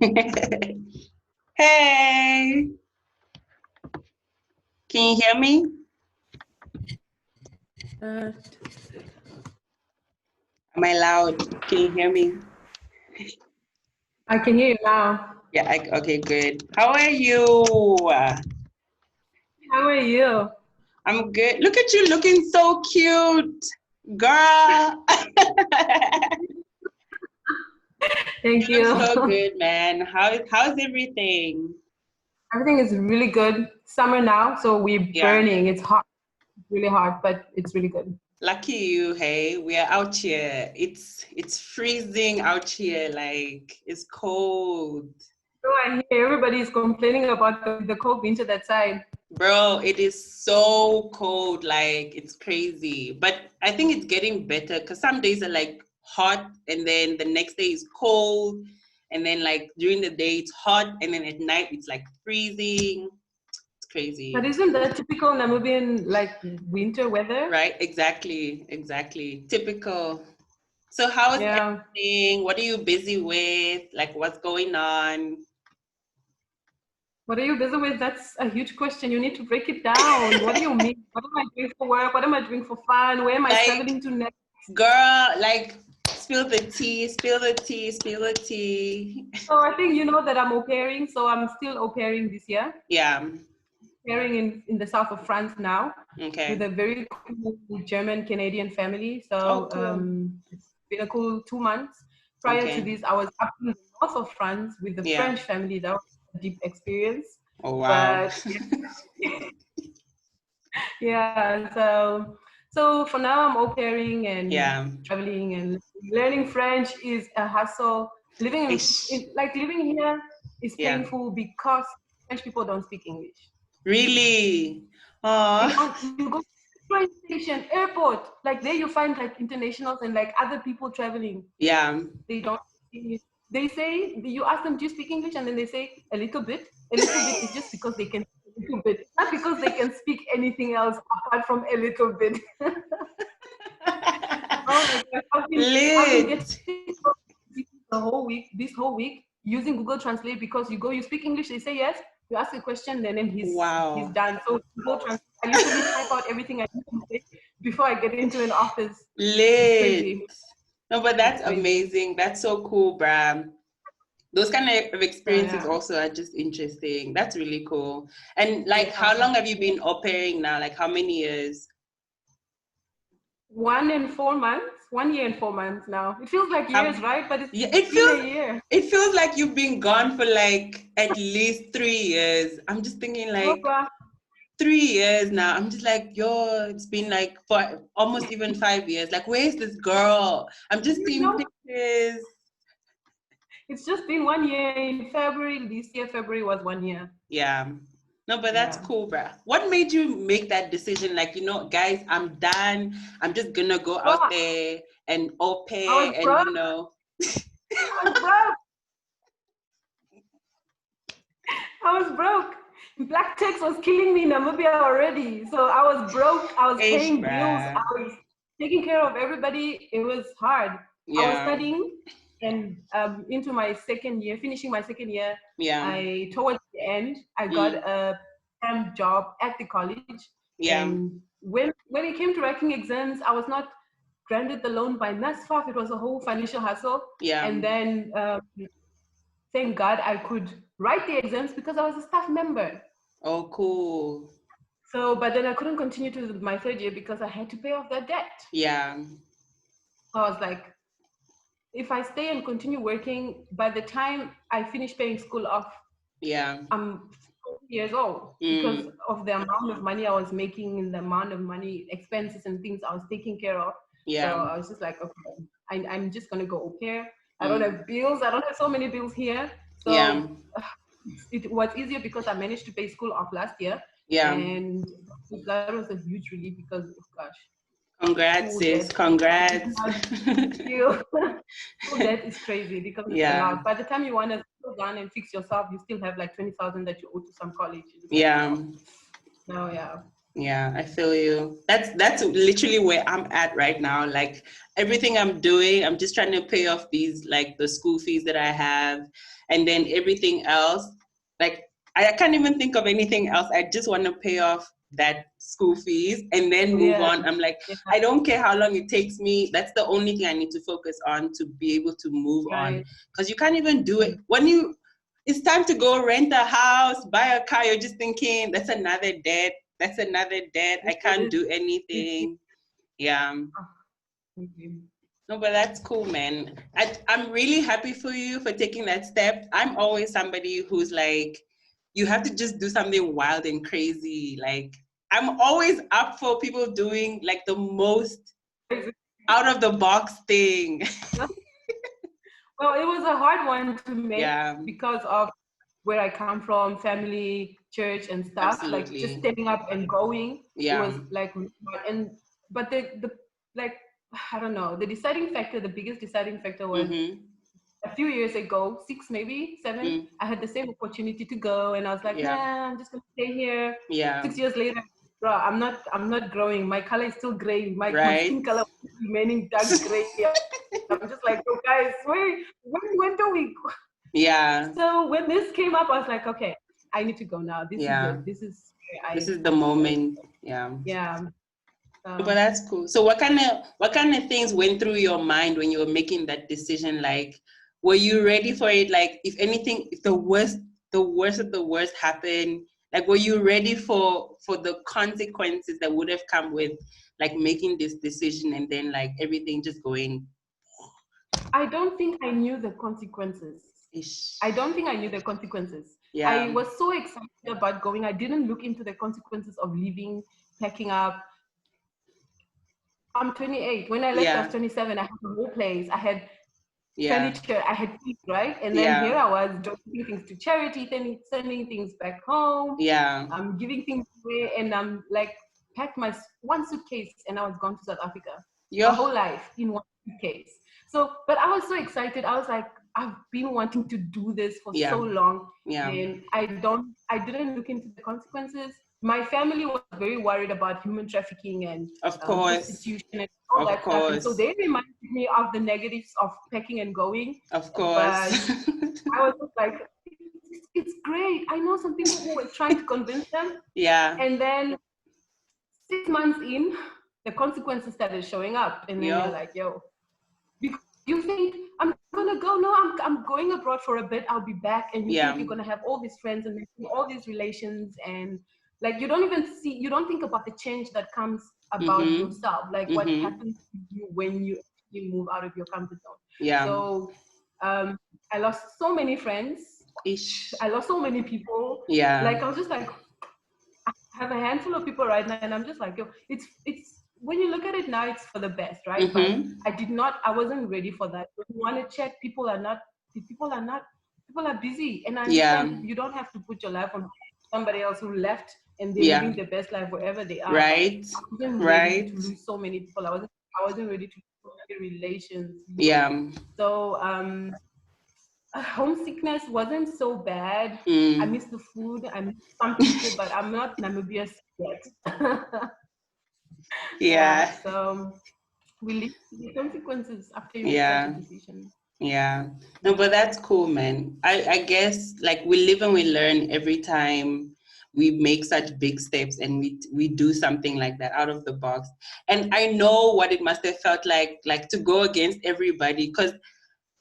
Hey, can you hear me? Uh, Am I loud? Can you hear me? I can hear you now. Yeah, okay, good. How are you? How are you? I'm good. Look at you looking so cute, girl. Thank You look you. so good, man. How's everything? Everything is really good. Summer now, so we're Yeah, burning. It's hot, really hot, but it's really good. lucky you. Hey, we are out here. It's freezing out here. Like it's cold. So I hear everybody's complaining about the cold winter that side. Bro, it is so cold, like it's crazy. But I think it's getting better because some days are like hot and then the next day is cold. And then like during the day it's hot and then at night it's like freezing. It's But crazy. isn't that typical Namibian like winter weather? Right? Exactly. Typical. So how is Yeah. everything? What are you busy with? Like what's going on? What are you busy with? That's a huge question. You need to break it down. What do you mean? What am I doing for work? What am I doing for fun? Where am I Like, traveling to next? girl, like spill the tea, spill the tea. So I think you know that I'm au pairing, so I'm still au pairing this year. Yeah. Pairing in the south of France now with Okay. a very cool German Canadian family. Oh, So cool. it's been a cool 2 months. Prior to Okay. this, I was up in the north of France with the Yeah. French family. That was a deep experience. Oh, wow. But yeah, so for now I'm au pairing and Yeah. traveling and learning French is a hassle. Living Ish. like living here is Yeah. painful because French people don't speak English. Really? You Oh, don't you go to train station, airport, like there you find like internationals and like other people traveling. yeah. They don't speak English. They say you ask them, do you speak English? And then they say a little bit. A little bit is just because they can speak a little bit, not because they can speak anything else apart from a little bit. Oh my god, I've been getting Lit. this whole week using Google Translate because you speak English, they say yes, you ask a question, and then he's Wow. done. So Google Translate, I literally type out everything I need to say before I get into an office. It's Lit. crazy. No, but It's that's crazy. amazing. That's so cool, Bram. Those kind of So experiences yeah. also are just interesting. That's really cool. And like, how Yeah. long have you been au pairing now? Like, how many years? 1 and 4 months, 1 year and 4 months now. It feels like years, How, right? But it's yeah, been a year. it feels like you've been gone for like at least 3 years. I'm just thinking Oh, like wow. 3 years now. I'm just like, yo, it's been like for almost even 5 years. Like, where's this girl? I'm just You seeing know, pictures. it's just been 1 year in February. This year, February was 1 year. Yeah. No, but that's Yeah. cool, bruh. What made you make that decision? Like, guys, I'm done. I'm just gonna go Well, out there and au I pair was and broke. I was broke. I was broke. Black tax was killing me in Namibia already. So I was broke. I was ish, paying bills. bruh. I was taking care of everybody. It was hard. I was Yeah. studying and into my second year, finishing my second year. Yeah. I towards the end, I got Mm. a job at the college. Yeah. And when it came to writing exams, I was not granted the loan by NASFAF. It was a whole financial hassle. Yeah. And then thank God I could write the exams because I was a staff member. Oh, cool. So, but then I couldn't continue to my third year because I had to pay off that debt. Yeah. So I was like, if I stay and continue working, by the time I finish paying school off, Yeah. I'm 40 years old because Mm. of the amount of money I was making and the amount of money, expenses and things I was taking care of. So Yeah. I was just like, okay, I'm just going to go au pair. I don't Mm. have bills. I don't have so many bills here. Yeah. So it was easier because I managed to pay school off last year. Yeah. And that was a huge relief because, oh gosh, Congrats, school sis. debt. Congrats. You school debt is crazy because it's a Yeah. lot. By the time you want to settle down and fix yourself, you still have like 20,000 that you owe to some college. You're just like, Yeah. oh, no, yeah. Yeah, I feel you. That's literally where I'm at right now. Like everything I'm doing, I'm just trying to pay off these, like the school fees that I have, and then everything else, like I can't even think of anything else. I just want to pay off that school fees and then move on. I'm like, I don't care how long it takes me. That's the only thing I need to focus on to be able to move on. Because you can't even do it when it's time to go rent a house, buy a car. You're just thinking, that's another debt. That's another debt. I can't do anything. Yeah. No, but that's cool, man. I'm really happy for you for taking that step. I'm always somebody who's like, you have to just do something wild and crazy. Like, I'm always up for people doing like the most out of the box thing. Well, it was a hard one to make because of where I come from, family, church, and stuff. Absolutely. Like just standing up and going. Yeah. It was like, but the like, I don't know, the biggest deciding factor was a few years ago, 6, maybe 7, I had the same opportunity to go, and I was like, nah, I'm just gonna stay here. 6 years later, bro, I'm not growing. My color is still gray. My skin color is remaining dark gray. I'm just like, oh guys, when do we go? Yeah. So when this came up, I was like, okay, I need to go now. This is it. This is the moment. Yeah. Yeah. But that's cool. So what kind of things went through your mind when you were making that decision? Like, were you ready for it? Like, if the worst of the worst happened, like, were you ready for the consequences that would have come with like making this decision and then like everything just going? I don't think I knew the consequences. Yeah. I was so excited about going. I didn't look into the consequences of leaving, packing up. I'm 28. When I left, I was 27. I had a whole place. I had furniture. I had things, right? And then here I was donating things to charity, sending things back home. Yeah. I'm giving things away, and I'm like, packed my one suitcase, and I was gone to South Africa. My whole life in one suitcase. So, but I was so excited. I was like, I've been wanting to do this for so long, and I didn't look into the consequences. My family was very worried about human trafficking and prostitution and all that stuff. And so they reminded me of the negatives of packing and going. Of course. But I was just like, it's great. I know some people who were trying to convince them. Yeah. And then 6 months in, the consequences started showing up. And then you're like, yo, you think I'm gonna go? No, I'm going abroad for a bit. I'll be back, and you think you're gonna have all these friends and all these relations, and like you don't think about the change that comes about yourself, like what happens to you when you move out of your comfort zone. Yeah. So I lost so many friends. I lost so many people. Yeah. Like I was just like, I have a handful of people right now, and I'm just like, yo, it's. When you look at it now, it's for the best, right? But I wasn't ready for that. When you want to check, people are busy. And I understand you don't have to put your life on somebody else who left and they're living their best life wherever they are. Right. I wasn't ready to lose so many people. I wasn't ready to lose so many relations. Yeah. So homesickness wasn't so bad. I miss the food. I miss some people, but I'm not Namibian yet. Yeah. So we live the consequences after you make such a decision. Yeah. No, but that's cool, man. I guess like we live and we learn every time we make such big steps and we do something like that out of the box. And I know what it must have felt like to go against everybody, because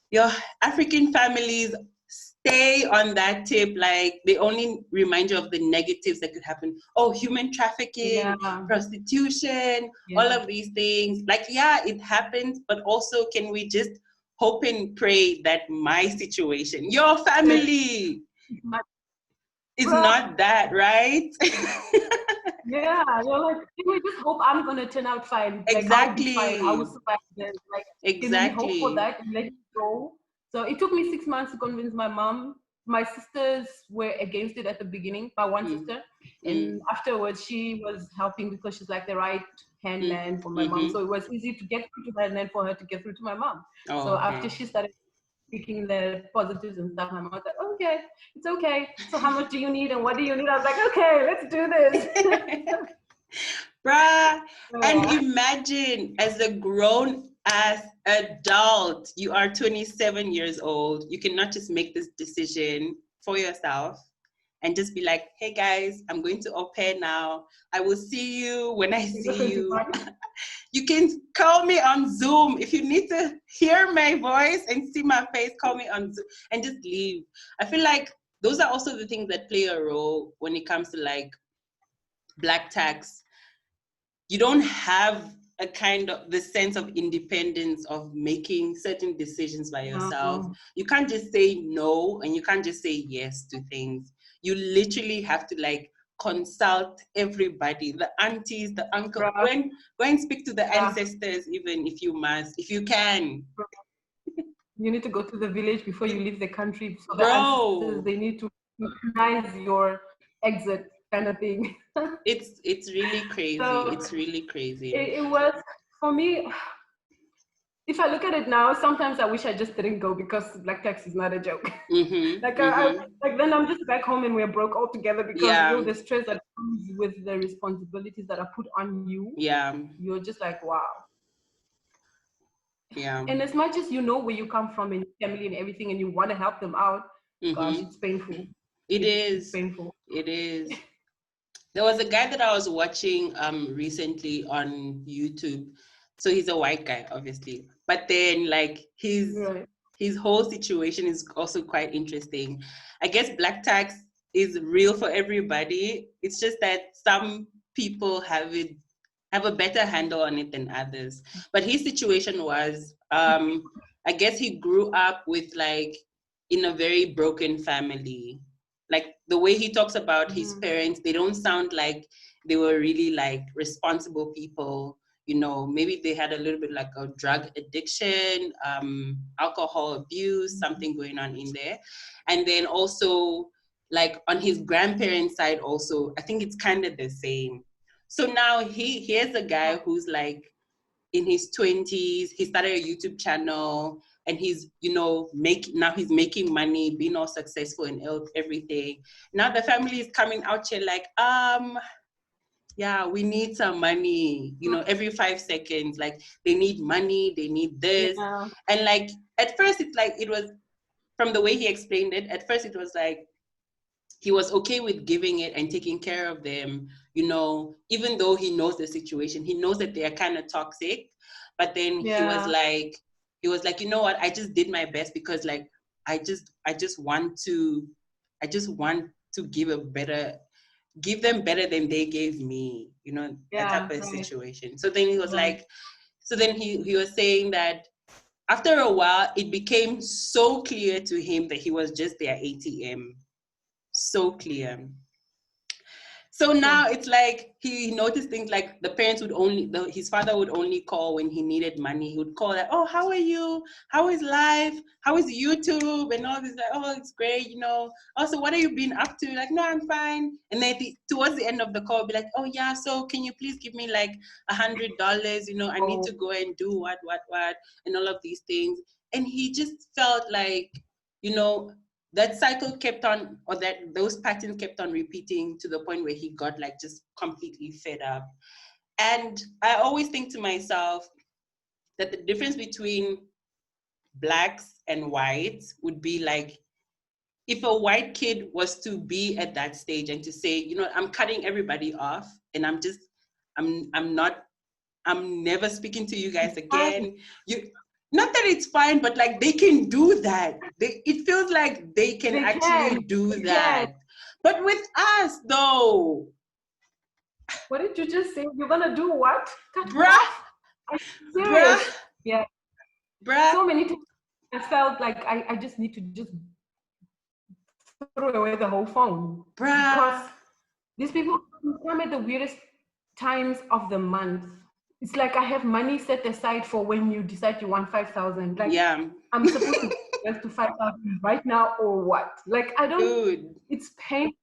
your African families stay on that tip. Like they only remind you of the negatives that could happen. Oh, human trafficking, prostitution, all of these things. Like, it happens, but also can we just hope and pray that my situation, your family, is not that, right? Yeah, you're like, can we just hope I'm gonna turn out fine? Exactly. Like, I'll be fine. I will survive this. Like, can we hope for that and let it go? So it took me 6 months to convince my mom. My sisters were against it at the beginning, my one sister. And afterwards, she was helping because she's like the right hand man for my mom. So it was easy to get through to her and then for her to get through to my mom. After she started speaking the positives and stuff, my mom was like, okay, it's okay. So how much do you need and what do you need? I was like, okay, let's do this. Bruh, and imagine as a grown as adult. You are 27 years old. You cannot just make this decision for yourself and just be like, hey guys, I'm going to au pair now. I will see you when I see you. You can call me on Zoom. If you need to hear my voice and see my face, call me on Zoom and just leave. I feel like those are also the things that play a role when it comes to like Black tax. You don't have a kind of the sense of independence of making certain decisions by yourself. You can't just say no and you can't just say yes to things. You literally have to like consult everybody, the aunties, the uncle. Go and speak to the ancestors, even if you must, if you can. You need to go to the village before you leave the country. So the ancestors, they need to recognize your exit kind of thing. It's really crazy. So it's really crazy. It was, for me, if I look at it now, sometimes I wish I just didn't go because Black tax is not a joke. Like then I'm just back home and we're broke all together because the stress that comes with the responsibilities that are put on you. You're just like, wow. And as much as you know where you come from and your family and everything, and you want to help them out, gosh, it's painful. It's painful. It is. There was a guy that I was watching recently on YouTube. So he's a white guy, obviously. But then like his whole situation is also quite interesting. I guess Black tax is real for everybody. It's just that some people have a better handle on it than others. But his situation was, I guess he grew up with like in a very broken family. Like the way he talks about his parents, they don't sound like they were really like responsible people. You know, maybe they had a little bit like a drug addiction, alcohol abuse, something going on in there. And then also like on his grandparents' side also, I think it's kind of the same. So now here's a guy who's like in his 20s, he started a YouTube channel and he's, you know, now he's making money, being all successful and everything. Now the family is coming out here like, yeah, we need some money, you know, every 5 seconds, like they need money, they need this. And like, at first it's like, it was, from the way he explained it, at first it was like, he was okay with giving it and taking care of them, you know, even though he knows the situation, he knows that they are kind of toxic. But then he was like, you know what, I just did my best because like, I just want to give them better than they gave me, you know, that type of situation. So then he was like, so then he was saying that after a while, it became so clear to him that he was just their ATM. So clear. So now it's like he noticed things like the parents would his father would only call when he needed money. He would call like, oh, how are you? How is life? How is YouTube? And all this, like, oh, it's great, you know. Also, what have you been up to? Like, no, I'm fine. And then towards the end of the call, be like, oh yeah, so can you please give me like $100? You know, I need to go and do what, and all of these things. And he just felt like, you know, that cycle kept on, or that those patterns kept on repeating to the point where he got like just completely fed up. And I always think to myself that the difference between blacks and whites would be like, if a white kid was to be at that stage and to say, you know, I'm cutting everybody off and I'm never speaking to you guys again. Not that it's fine, but like they can do that. It feels like they can actually do that. But with us, though. What did you just say? You're gonna do what? Bruh. Yeah. Bruh. So many times I felt like I just need to just throw away the whole phone. Bruh. Because these people come at the weirdest times of the month. It's like I have money set aside for when you decide you want 5,000. Like, I'm supposed to get to 5,000 right now or what? Like, I don't. Dude. It's painful.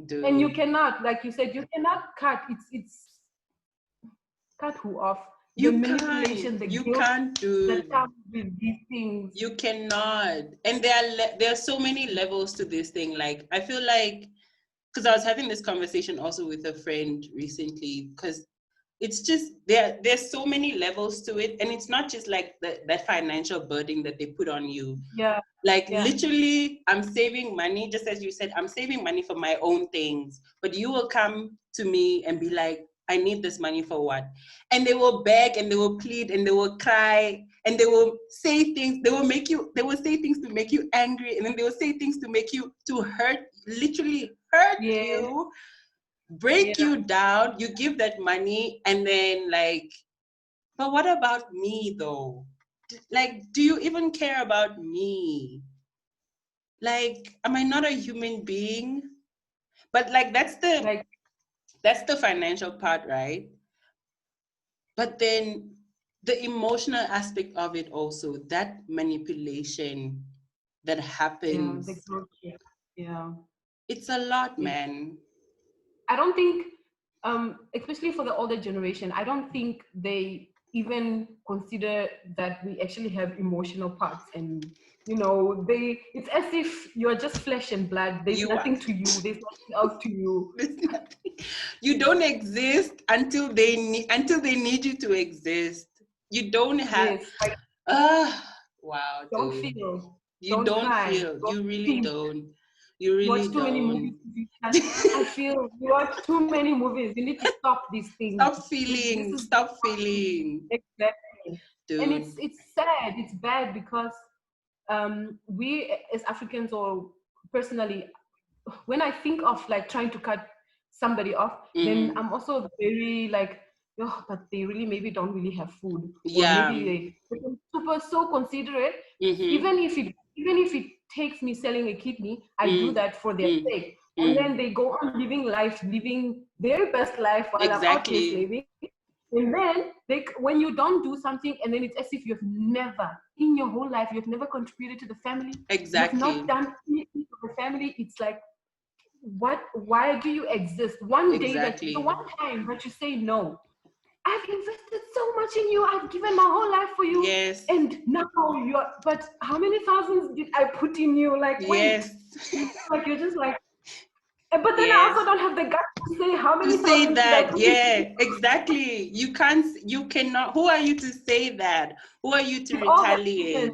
Dude. And you cannot, like you said, you cannot cut. It's cut who off. The manipulation, the guilt that comes with these things. You cannot. And there are so many levels to this thing. Like, I feel like, because I was having this conversation also with a friend recently, because it's just there's so many levels to it, and it's not just like that financial burden that they put on you. Yeah. Like Yeah. literally, I'm saving money, just as you said, I'm saving money for my own things, but you will come to me and be like, I need this money for what? And they will beg and they will plead and they will cry and they will say things, they will say things to make you angry, and then they will say things to make you, to hurt, literally hurt you, break you down. You give that money and then like, but what about me though? Like, do you even care about me? Like, am I not a human being? But like that's the financial part, right? But then the emotional aspect of it also, that manipulation that happens. Yeah. It's a lot, man. I don't think, especially for the older generation, I don't think they even consider that we actually have emotional parts, and it's as if you're just flesh and blood. There's nothing to you. There's nothing else to you. You don't exist until they need you to exist. You don't have. Wow, dude. Don't feel. You don't feel. You really don't. You really watch too many movies. I feel you watch too many movies. You need to stop these things. Stop feeling. Stop feeling. Exactly. Dude. And it's sad. It's bad because we as Africans, or personally, when I think of like trying to cut somebody off, then I'm also very like, oh, but they really maybe don't really have food, or maybe they're so considerate. Even if it takes me selling a kidney, I do that for their sake. And then they go on living their best life while I'm out here slaving. And then when you don't do something, and then it's as if you've never, in your whole life, you've never contributed to the family. Exactly. You've not done anything for the family. It's like, why do you exist? One day, the one time that you say no, I've invested so much in you, I've given my whole life for you. Yes. And now but how many thousands did I put in you? Like, wait. Like, you're just like, but then I also don't have the guts to say how many thousands did I put in you. Exactly. You cannot. Who are you to say that? Who are you to retaliate?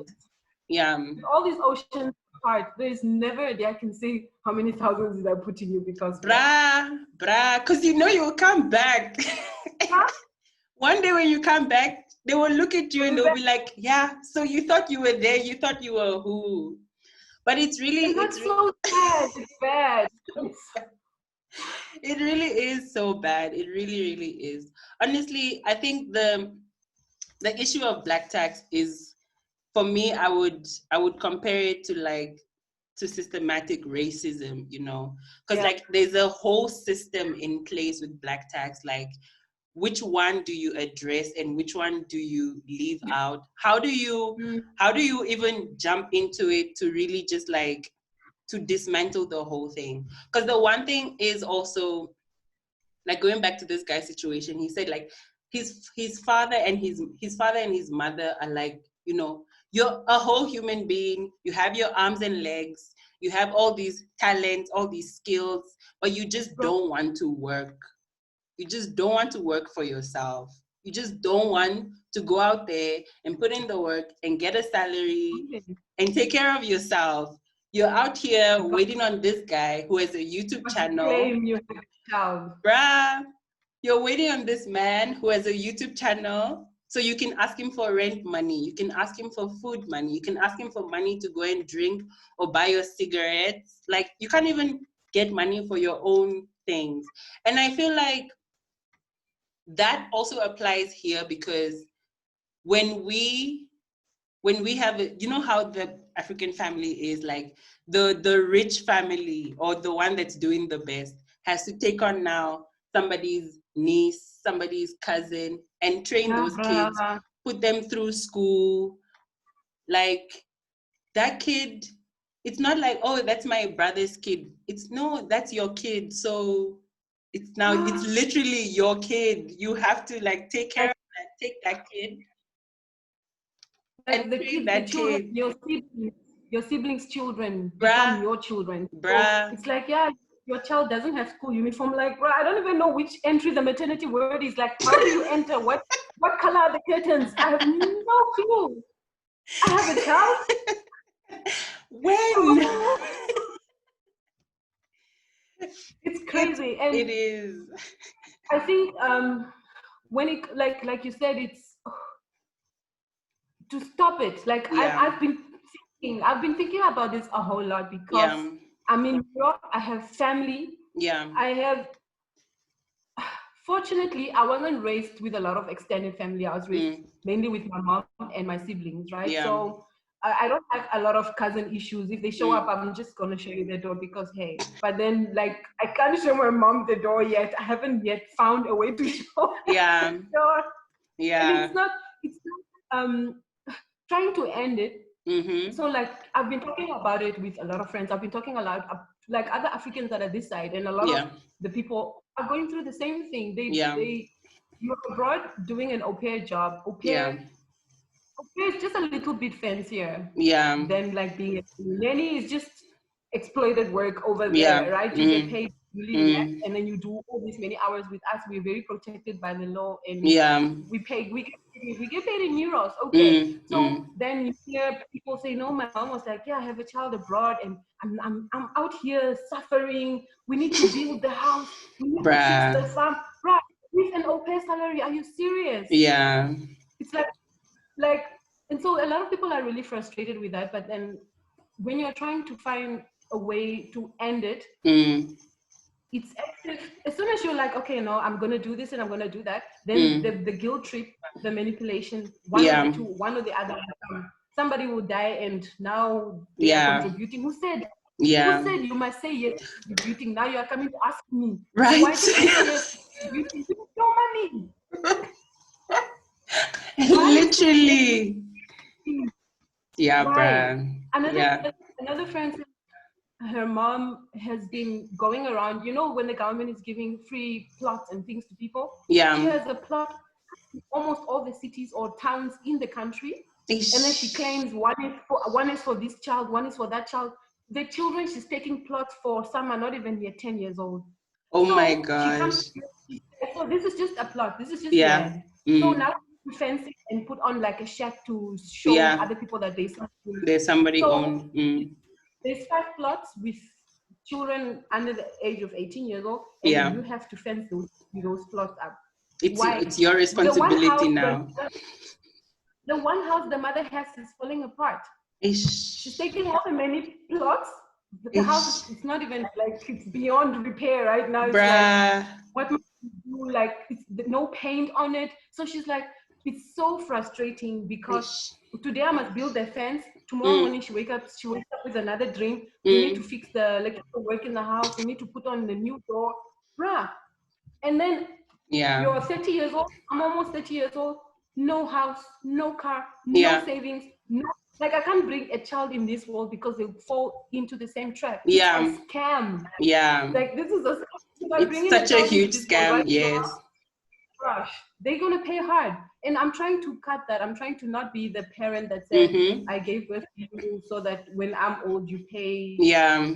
All these oceans apart, there's never a day I can say how many thousands did I put in you, because because you will come back. Huh? One day when you come back, they will look at you and they'll be like, yeah, so you thought you were there, you thought you were who? But it's really, so sad. It's bad. It really is so bad. It really, really is. Honestly, I think the issue of black tax is, for me, I would compare it to systematic racism, because like there's a whole system in place with black tax. Like, which one do you address and which one do you leave out? How do you even jump into it to really just like to dismantle the whole thing? Because the one thing is also, like, going back to this guy's situation, he said like his father and his mother are like, you're a whole human being, you have your arms and legs, you have all these talents, all these skills, but you just don't want to work. You just don't want to work for yourself. You just don't want to go out there and put in the work and get a salary and take care of yourself. You're out here waiting on this guy who has a YouTube channel. Claim you have a child. Bruh, you're waiting on this man who has a YouTube channel, so you can ask him for rent money. You can ask him for food money. You can ask him for money to go and drink or buy your cigarettes. Like, you can't even get money for your own things. And I feel like that also applies here, because when we have how the African family is, like the rich family, or the one that's doing the best, has to take on now somebody's niece, somebody's cousin, and train those kids, put them through school. Like, that kid, it's not like, oh, that's my brother's kid. It's, no, that's your kid. So it's literally your kid. You have to like take care of that, take that kid. Like the children, your siblings' children become your children. So it's like, your child doesn't have school uniform. Like, bro, I don't even know which entry the maternity word is. Like, how do you enter? What color are the curtains? I have no clue. I have a child. When? It's crazy. And it is. I think when it, like you said, it's to stop it. Like, I've been thinking about this a whole lot, because I'm in Europe. I have family. I have, fortunately, I wasn't raised with a lot of extended family. I was raised mainly with my mom and my siblings, right? So I don't have a lot of cousin issues. If they show up, I'm just going to show you the door because, hey. But then, like, I can't show my mom the door yet. I haven't yet found a way to show her the door. And it's not trying to end it. So, like, I've been talking about it with a lot of friends. I've been talking a lot, like, other Africans that are this side, and a lot of the people are going through the same thing. You're abroad doing an au pair job. Au pair is just a little bit fancier than, like, being a nanny. Is just exploited work over there, right? You get paid really less, and then you do all these many hours. With us, we're very protected by the law, and we get paid in euros. Okay, so then you hear people say, "No, my mom was like, yeah, I have a child abroad, and I'm out here suffering. We need to build the house. We need to fix the farm, right? With an au pair salary, are you serious?" Yeah. It's like, and so a lot of people are really frustrated with that. But then, when you're trying to find a way to end it, it's as soon as you're like, okay, no, I'm gonna do this and I'm gonna do that, then the guilt trip, the manipulation, one of the two, one or the other, somebody will die, and now they are contributing. Who said you must say yes to contributing? Now you are coming to ask me, right? Why did you say yes to contributing? You have no money. Literally. Yeah, right. bruh. Another friend said her mom has been going around, when the government is giving free plots and things to people. She has a plot in almost all the cities or towns in the country. And then she claims one is for this child, one is for that child. The children she's taking plots for, some are not even yet 10 years old. Oh my gosh. So this is just a plot. This is just land. So now we fence it and put on like a shack to show other people that there's somebody on. There's 5 plots with children under the age of 18 years old, and then you have to fence those plots up. It's your responsibility now. The one house the mother has is falling apart. She's taking all the many plots. The house, it's not even like, it's beyond repair right now. It's like, what must we do? Like, it's no paint on it. So she's like, it's so frustrating, because today I must build the fence. Tomorrow morning she wakes up with another dream. We need to fix the electrical work in the house. We need to put on the new door. Bruh. And then you're 30 years old. I'm almost 30 years old. No house, no car, no savings, no. Like, I can't bring a child in this world because they'll fall into the same trap. It's a scam. Like, this is it's such a huge scam. World, right? Yes. Gosh, they're gonna pay hard. And I'm trying to cut that. I'm trying to not be the parent that said, I gave birth to you so that when I'm old you pay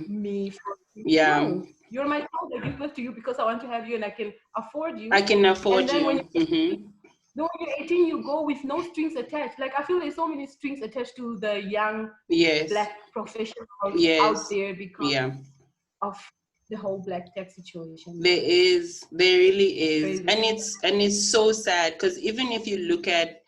me for No, you're my child. I give birth to you because I want to have you and I can afford you. I can afford you. When you're 18, you go with no strings attached. Like, I feel there's so many strings attached to the young Black professionals out there because of the whole Black tech situation. There really is. Crazy. And it's so sad, because even if you look at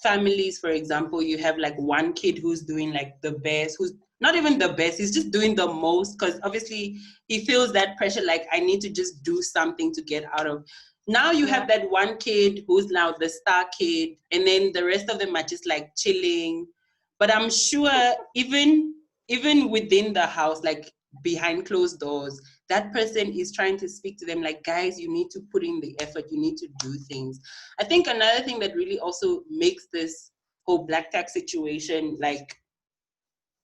families, for example, you have like one kid who's doing like the best, who's not even the best, he's just doing the most, because obviously he feels that pressure, like, I need to just do something to get out of. Now you have that one kid who's now the star kid, and then the rest of them are just like chilling. But I'm sure even within the house, like behind closed doors, that person is trying to speak to them like, guys, you need to put in the effort, you need to do things. I think another thing that really also makes this whole Black tax situation like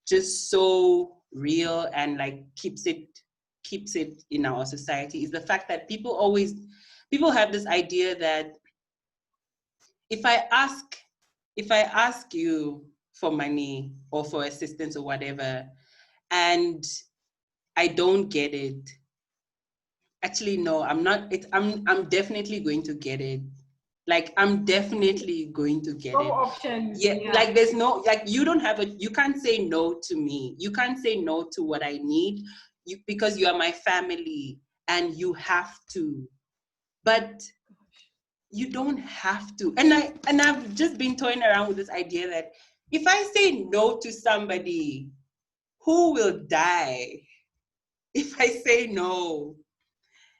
just so real and like keeps it in our society is the fact that people have this idea that if I ask you for money or for assistance or whatever, and I don't get it. Actually, no, I'm not. I'm definitely going to get it. Like, I'm definitely going to get No it. option. Yeah, Yeah. like there's no, like, you can't say no to me. You can't say no to what I need, because you are my family and you have to. But you don't have to. And I've just been toying around with this idea that if I say no to somebody, who will die if I say no?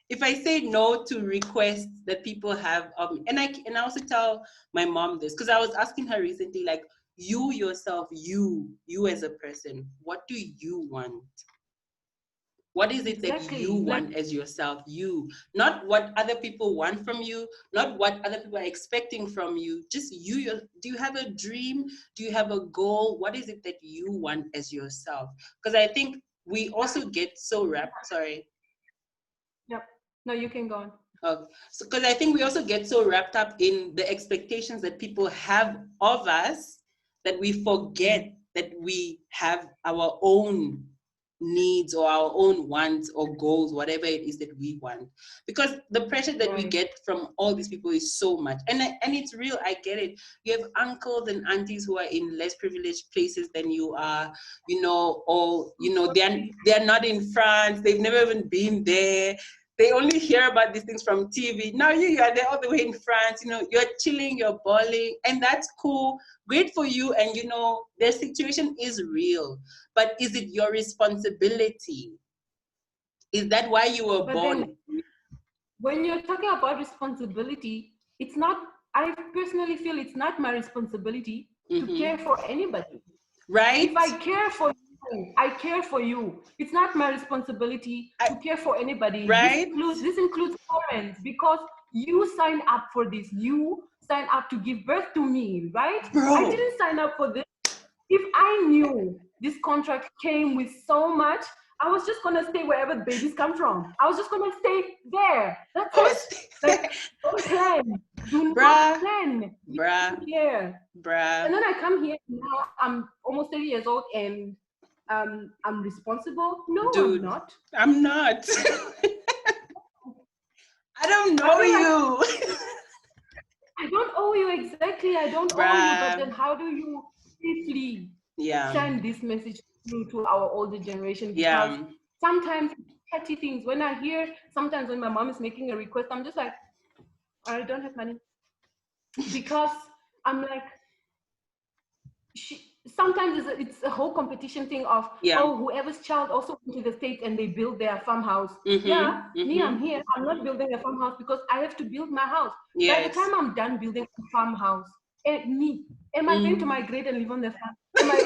If I say no to requests that people have of me, and I also tell my mom this, because I was asking her recently, like, you yourself, you as a person, what do you want? What is it that you want as yourself? You, not what other people want from you, not what other people are expecting from you, just you. Do you have a dream? Do you have a goal? What is it that you want as yourself? Because I think we also get so wrapped, sorry. Yep. No, you can go on. Okay. So, because I think we also get so wrapped up in the expectations that people have of us that we forget that we have our own needs or our own wants or goals, whatever it is that we want. Because the pressure that we get from all these people is so much. And it's real, I get it. You have uncles and aunties who are in less privileged places than you are, or, they're not in France, they've never even been there. They only hear about these things from TV. Now you are there all the way in France, you're chilling, you're balling, and that's cool. Great for you. And, their situation is real. But is it your responsibility? Is that why you were born? Then, when you're talking about responsibility, it's not, I personally feel it's not my responsibility to care for anybody. Right? If I care for you, I care for you. It's not my responsibility to care for anybody. Right? This includes parents, because you signed up for this. You signed up to give birth to me, right? Bro. I didn't sign up for this. If I knew this contract came with so much, I was just gonna stay wherever babies come from. I was just gonna stay there. That's it. Like, don't plan. Do not plan. Yeah. Bruh. And then I come here now. I'm almost 30 years old, and I'm responsible. No, dude, I'm not. I'm not. I don't know you. I don't owe you exactly. I don't owe you. But then, how do you safely send this message through to our older generation? Because sometimes petty things. When I hear, sometimes when my mom is making a request, I'm just like, I don't have money, because I'm like, sometimes it's a whole competition thing of, oh, whoever's child also went to the States and they build their farmhouse. Me, I'm here. I'm not building a farmhouse because I have to build my house. By the time I'm done building a farmhouse, am I going to migrate and live on the farm?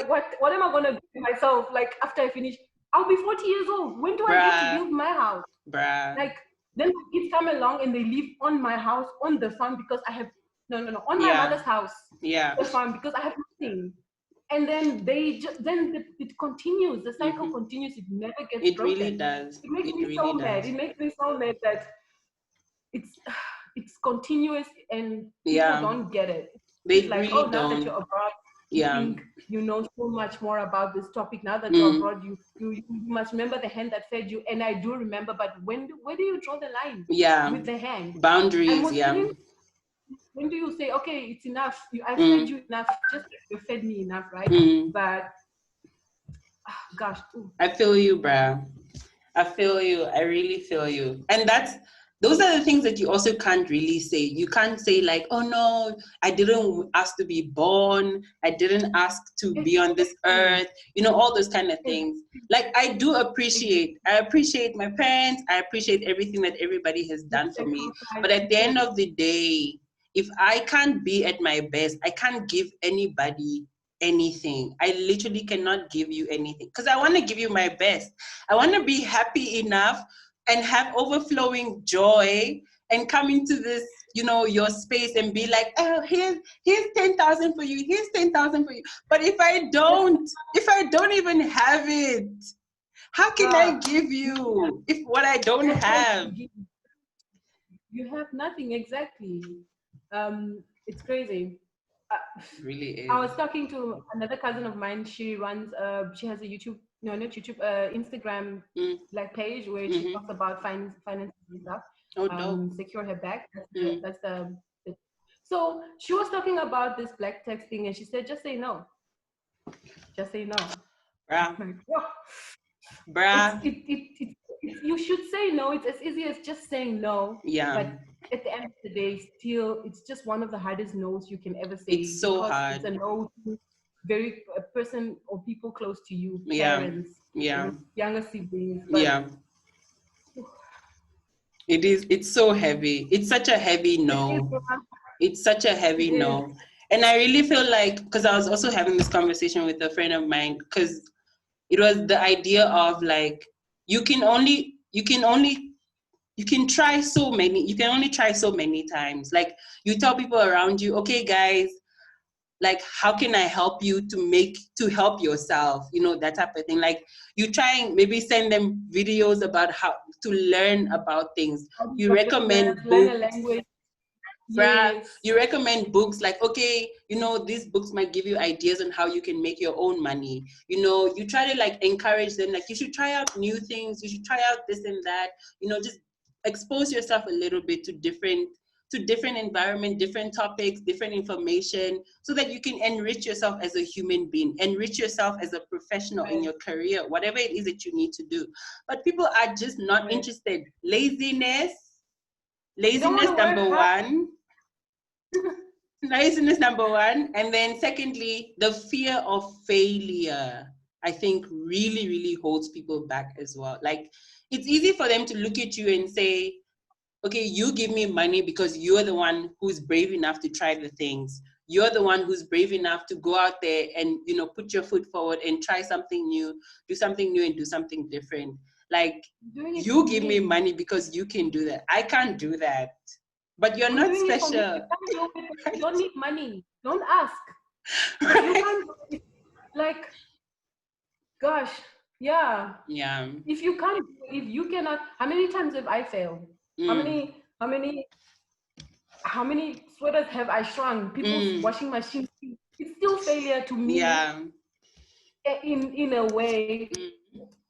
What am I going to do to myself? Like, after I finish, I'll be 40 years old. When do I get to build my house? Like, then kids come along and they live on my house, on the farm, because I have on my mother's house, the farm, because I have nothing. And then it continues. The cycle continues. It never gets broken. It really does. It makes me so mad. It makes me so mad that it's continuous and people don't get it. It's like, really now that you're abroad, you think you know so much more about this topic. Now that you're abroad, you must remember the hand that fed you. And I do remember, but where do you draw the line? With the hand. Boundaries, When do you say, okay, it's enough? I fed you enough, just like you fed me enough, right? But gosh, I feel you, bruh. I feel you. I really feel you. And those are the things that you also can't really say. You can't say like, oh no, I didn't ask to be born. I didn't ask to be on this earth. All those kind of things. Like, I appreciate my parents. I appreciate everything that everybody has done for me. But at the end of the day, if I can't be at my best, I can't give anybody anything. I literally cannot give you anything, because I want to give you my best. I want to be happy enough and have overflowing joy and come into this, your space and be like, oh, here's 10,000 for you. Here's 10,000 for you. But if I don't even have it, how can I give you if what I don't have? You have nothing, exactly. It's crazy. It really is. I was talking to another cousin of mine. She runs, she has a YouTube, no, not YouTube, Instagram like page where she talks about finances and stuff. Oh, dope. Secure her bag. That's the. So she was talking about this black text thing, and she said, "Just say no. Just say no." Bruh. Like, whoa. Bruh. You should say no. It's as easy as just saying no. Yeah. But at the end of the day, still, it's just one of the hardest no's you can ever say. It's so hard. It's a no to a person or people close to you, parents, younger siblings. But it is. It's so heavy. It's such a heavy no. It's such a heavy no. And I really feel like, because I was also having this conversation with a friend of mine, because it was the idea of like, you can only try so many, you can only try so many times. Like, you tell people around you, okay guys, like, how can I help you to help yourself, that type of thing. Like, you try and maybe send them videos about how to learn about things. You recommend books. Yes. You recommend books like, okay, these books might give you ideas on how you can make your own money. You try to like encourage them, like, you should try out new things, you should try out this and that, just expose yourself a little bit to different environment, different topics, different information, so that you can enrich yourself as a human being, enrich yourself as a professional in your career, whatever it is that you need to do. But people are just not interested. Laziness number one. Laziness number one. And then secondly, the fear of failure, I think really, really holds people back as well. Like, it's easy for them to look at you and say, okay, you give me money because you're the one who's brave enough to try the things. You're the one who's brave enough to go out there and, put your foot forward and try something new, do something new and do something different. Like, you give me money because you can do that. I can't do that. But you're not special. You don't need money. Don't ask. You can't, like, gosh, yeah. Yeah. If you cannot, how many times have I failed? How many sweaters have I shrunk? People's washing machines. It's still failure to me. Yeah. In a way,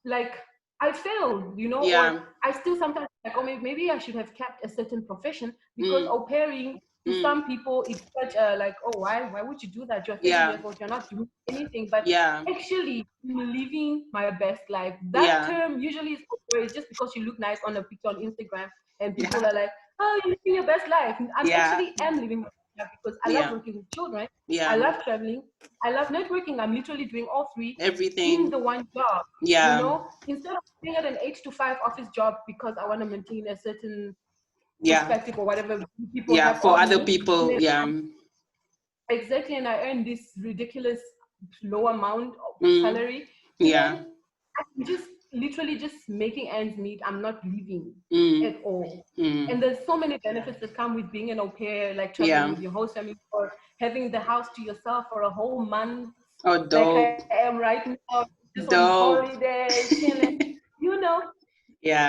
like, I failed, or I still sometimes like, oh, maybe I should have kept a certain profession, because au pairing to some people it's such a like, oh, why would you do that? You're 30 years old, you're not doing anything. But actually, I'm living my best life. That term usually is just because you look nice on a picture on Instagram, and people are like, oh, you're living your best life. I actually am living my best life, because I love working with children. I love traveling. I love networking. I'm literally doing all three. Everything. In the one job. Instead of being at an 8 to 5 office job because I want to maintain a certain perspective or whatever people have for other people. Exactly. And I earn this ridiculous low amount of salary. I'm just literally just making ends meet. I'm not living at all. And there's so many benefits that come with being an au pair, like traveling with your host family, or having the house to yourself for a whole month. Oh, dope. Like I am right now, just on holiday, chilling.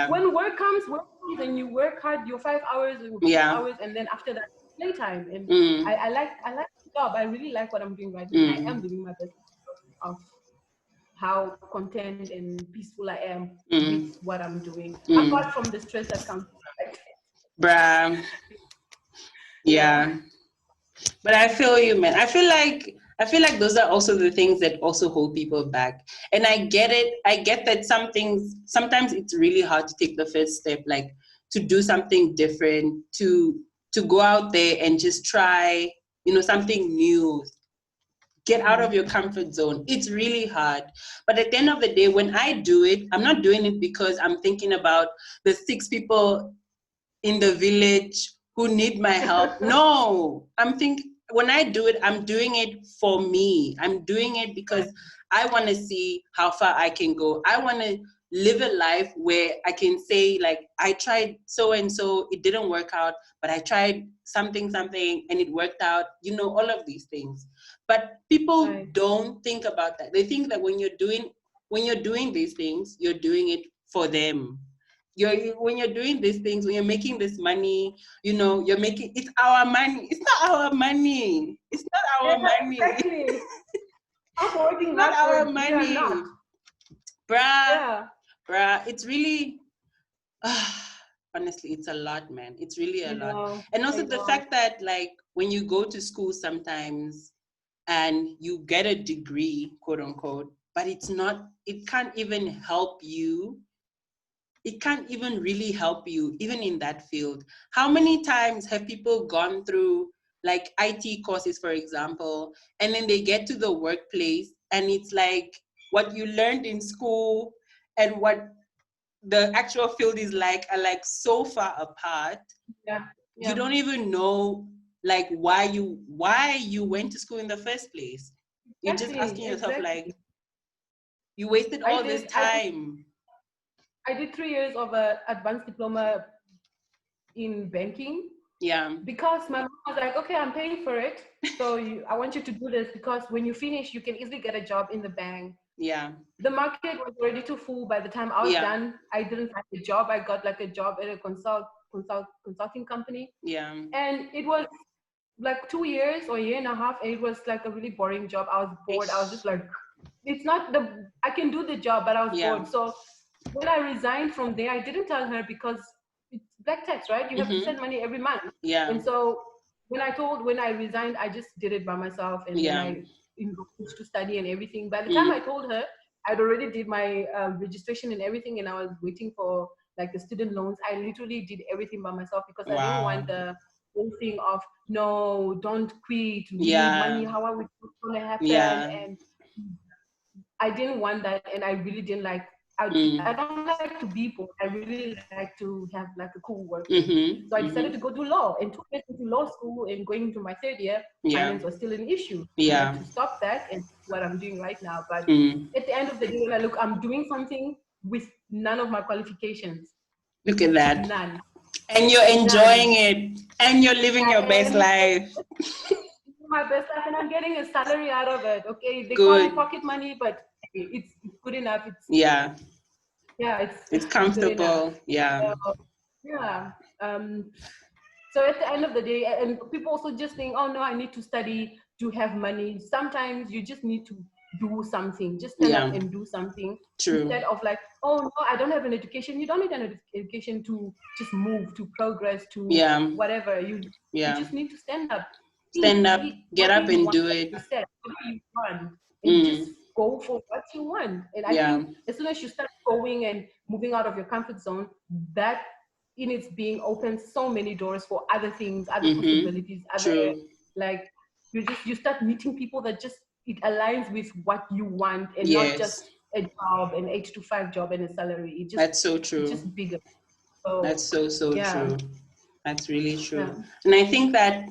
When work comes and you work hard, your 5 hours or 6 hours, and then after that, playtime. And I like the job. I really like what I'm doing right now. I am living my best of how content and peaceful I am with what I'm doing, apart from the stress that comes with it. Bruh. Yeah. But I feel you, man. I feel like those are also the things that also hold people back. And I get it. I get that sometimes it's really hard to take the first step, like to do something different, to go out there and just try, something new. Get out of your comfort zone. It's really hard. But at the end of the day, when I do it, I'm not doing it because I'm thinking about the 6 people in the village who need my help. No, when I do it, I'm doing it for me. I'm doing it because I want to see how far I can go. I want to live a life where I can say, like, I tried so and so, it didn't work out, but I tried something, and it worked out, all of these things. But people don't think about that. They think that when you're doing these things, you're doing it for them. when you're doing these things, when you're making this money, you're making, it's our money. It's not our money. It's not our money. Exactly. I'm working Not our hard. money. We are not. Bruh, it's really, honestly, it's a lot, man. It's really a lot. And also the fact that, like, when you go to school sometimes and you get a degree, quote unquote, but it can't even help you. It can't even really help you, even in that field. How many times have people gone through, like, IT courses, for example, and then they get to the workplace and it's like what you learned in school and what the actual field is like are like so far apart. You don't even know, like, why you went to school in the first place. You're just asking yourself, like, you wasted all this time. I did 3 years of an advanced diploma in banking. Yeah. Because my mom was like, okay, I'm paying for it. So I want you to do this because when you finish, you can easily get a job in the bank. Yeah. The market was already too full by the time I was done. I didn't have a job. I got like a job at a consulting company. Yeah. And it was like 2 years or a year and a half. And it was like a really boring job. I was bored. I was just like, I can do the job, but I was bored. So when I resigned from there, I didn't tell her because it's black tax, right? You have to send money every month. Yeah. And so when I resigned, I just did it by myself, and then I enrolled to study and everything. By the time I told her, I'd already did my registration and everything, and I was waiting for like the student loans. I literally did everything by myself because I didn't want the whole thing of, no, don't quit, we need money, how are we going to happen? And I didn't want that, and I really didn't like, I don't like to be bored. I really like to have like a cool work. So I decided to go do law, and 2 years into law school and going into my third year, finance was still an issue. I had to stop that, and what I'm doing right now. But at the end of the day, when I look, I'm doing something with none of my qualifications. Look at that. None. And you're enjoying it, and you're living your best life. My best life, and I'm getting a salary out of it. Okay, they call it pocket money, but it's good enough. It's comfortable. So at the end of the day, and people also just think, oh no, I need to study to have money. Sometimes you just need to do something. Just stand up and do something. True. Instead of like, oh no, I don't have an education. You don't need an education to just move, to progress, to whatever. You just need to stand up. Get up and do it. You said, what do you want? And just go for what you want. And I think as soon as you start going and moving out of your comfort zone, that in its being opens so many doors for other things, other possibilities, other like you start meeting people that just it aligns with what you want, and not just a job, an 8 to 5 job and a salary. That's so true. It's just bigger. So, that's so true. That's really true. And I think that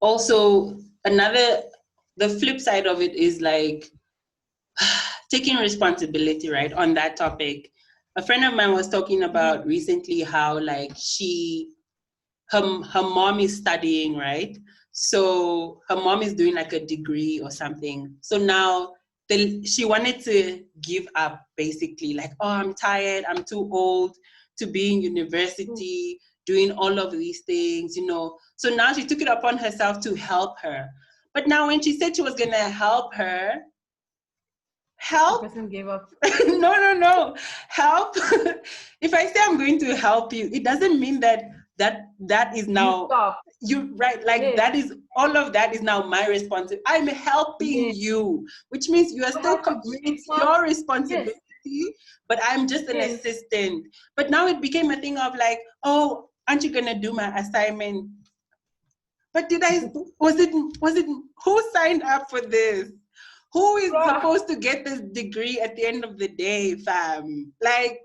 also the flip side of it is like taking responsibility, right? On that topic, a friend of mine was talking about recently how like her mom is studying, right? So her mom is doing like a degree or something. So now she wanted to give up, basically, like, oh, I'm tired, I'm too old to be in university, doing all of these things, So now she took it upon herself to help her. But now when she said she was going to help her, the person gave up. No. Help. If I say I'm going to help you, it doesn't mean that is now you right. Like that is all of that is now my responsibility. I'm helping you, which means you are still it's your responsibility. But I'm just an assistant. But now it became a thing of like, oh, aren't you gonna do my assignment? But was it who signed up for this? Who is supposed to get this degree at the end of the day, fam? Like,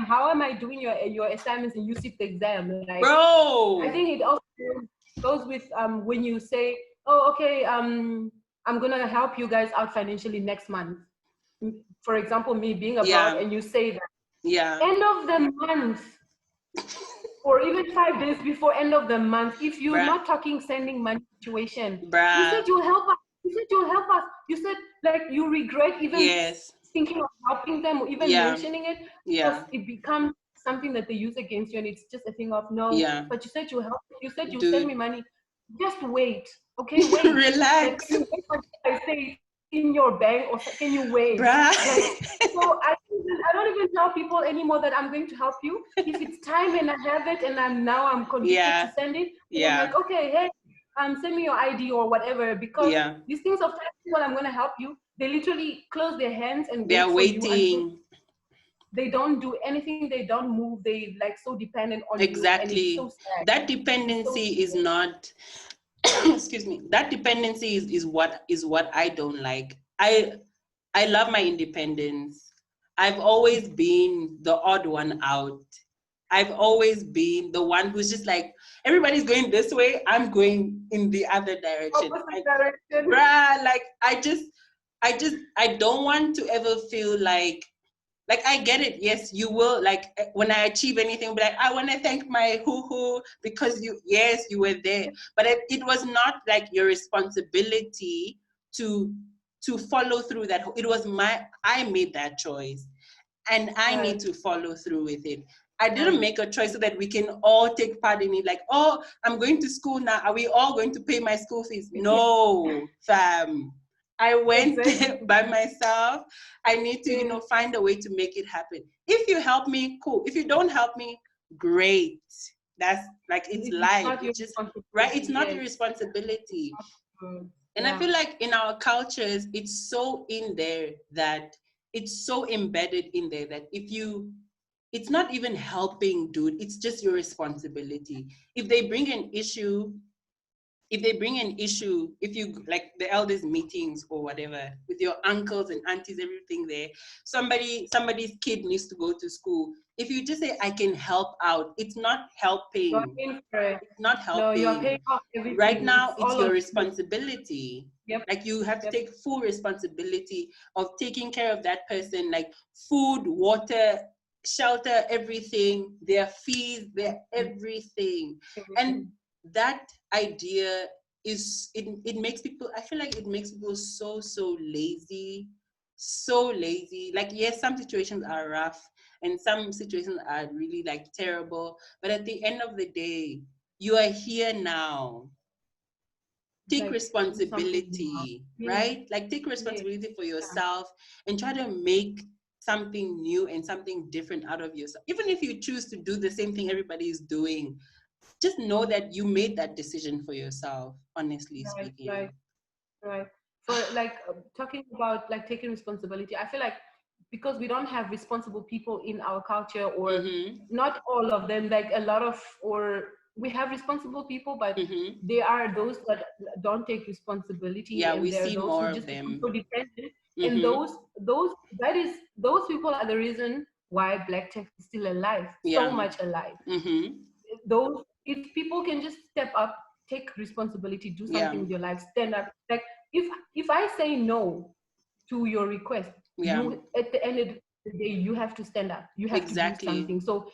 how am I doing your assignments and you sit the exam? Like, bro, I think it also goes with when you say, oh, okay, I'm gonna help you guys out financially next month. For example, me being abroad, and you say that end of the month, or even 5 days before end of the month, if you're not talking sending money situation, you said you'll help us. You said you'll help us. You said like you regret even thinking of helping them or even mentioning it, because it becomes something that they use against you, and it's just a thing of no. Yeah. But you said you help. You said you Dude. send me money. Just wait, okay? Wait. Relax. Like, can you wait for I say in your bank, or can you wait? Bruh. Like, so I don't even tell people anymore that I'm going to help you. If it's time and I have it and I'm convicted to send it, I'm like, okay, hey, send me your ID or whatever, because these things of times when I'm gonna help you, they literally close their hands and wait for you until they don't do anything, they don't move, they like so dependent on you, and it's so sad. That dependency is not excuse me, that dependency is what I don't like. I love my independence. I've always been the odd one out. I've always been the one who's just like, everybody's going this way, I'm going in the other direction. Bruh, like I don't want to ever feel like I get it. Yes, you will. Like when I achieve anything, be like, I want to thank my hoo because you were there. But it was not like your responsibility to follow through that. It was I made that choice, and I need to follow through with it. I didn't make a choice so that we can all take part in it. Like, oh, I'm going to school now. Are we all going to pay my school fees? No, fam. I went by myself. I need to, find a way to make it happen. If you help me, cool. If you don't help me, great. That's like, it's life. It's just, right? It's not your responsibility. And I feel like in our cultures, it's so in there that it's so embedded in there that it's not even helping, dude. It's just your responsibility. If they bring an issue, if you like the elders meetings or whatever with your uncles and aunties, everything there, somebody's kid needs to go to school. If you just say, I can help out, it's not helping. It's not helping. No, you're paying off everything. Right now, it's your responsibility. Yep. Like you have to take full responsibility of taking care of that person, like food, water, shelter, everything, their fees, their everything. And that idea it makes people, I feel like it makes people so lazy. Like, yes, some situations are rough and some situations are really like terrible, but at the end of the day, you are here now. Take responsibility, right? Like take responsibility for yourself and try to make something new and something different out of yourself. Even if you choose to do the same thing everybody is doing, just know that you made that decision for yourself, honestly speaking. Right. For like talking about like taking responsibility, I feel like because we don't have responsible people in our culture, or not all of them, like a lot of, or we have responsible people, but there are those that don't take responsibility, and we there see are those more who just of them. become so dependent. And those people are the reason why Black tech is still alive, so much alive. Those, if people can just step up, take responsibility, do something with your life, stand up. Like if I say no to your request, you at the end of the day, you have to stand up. You have to do something. So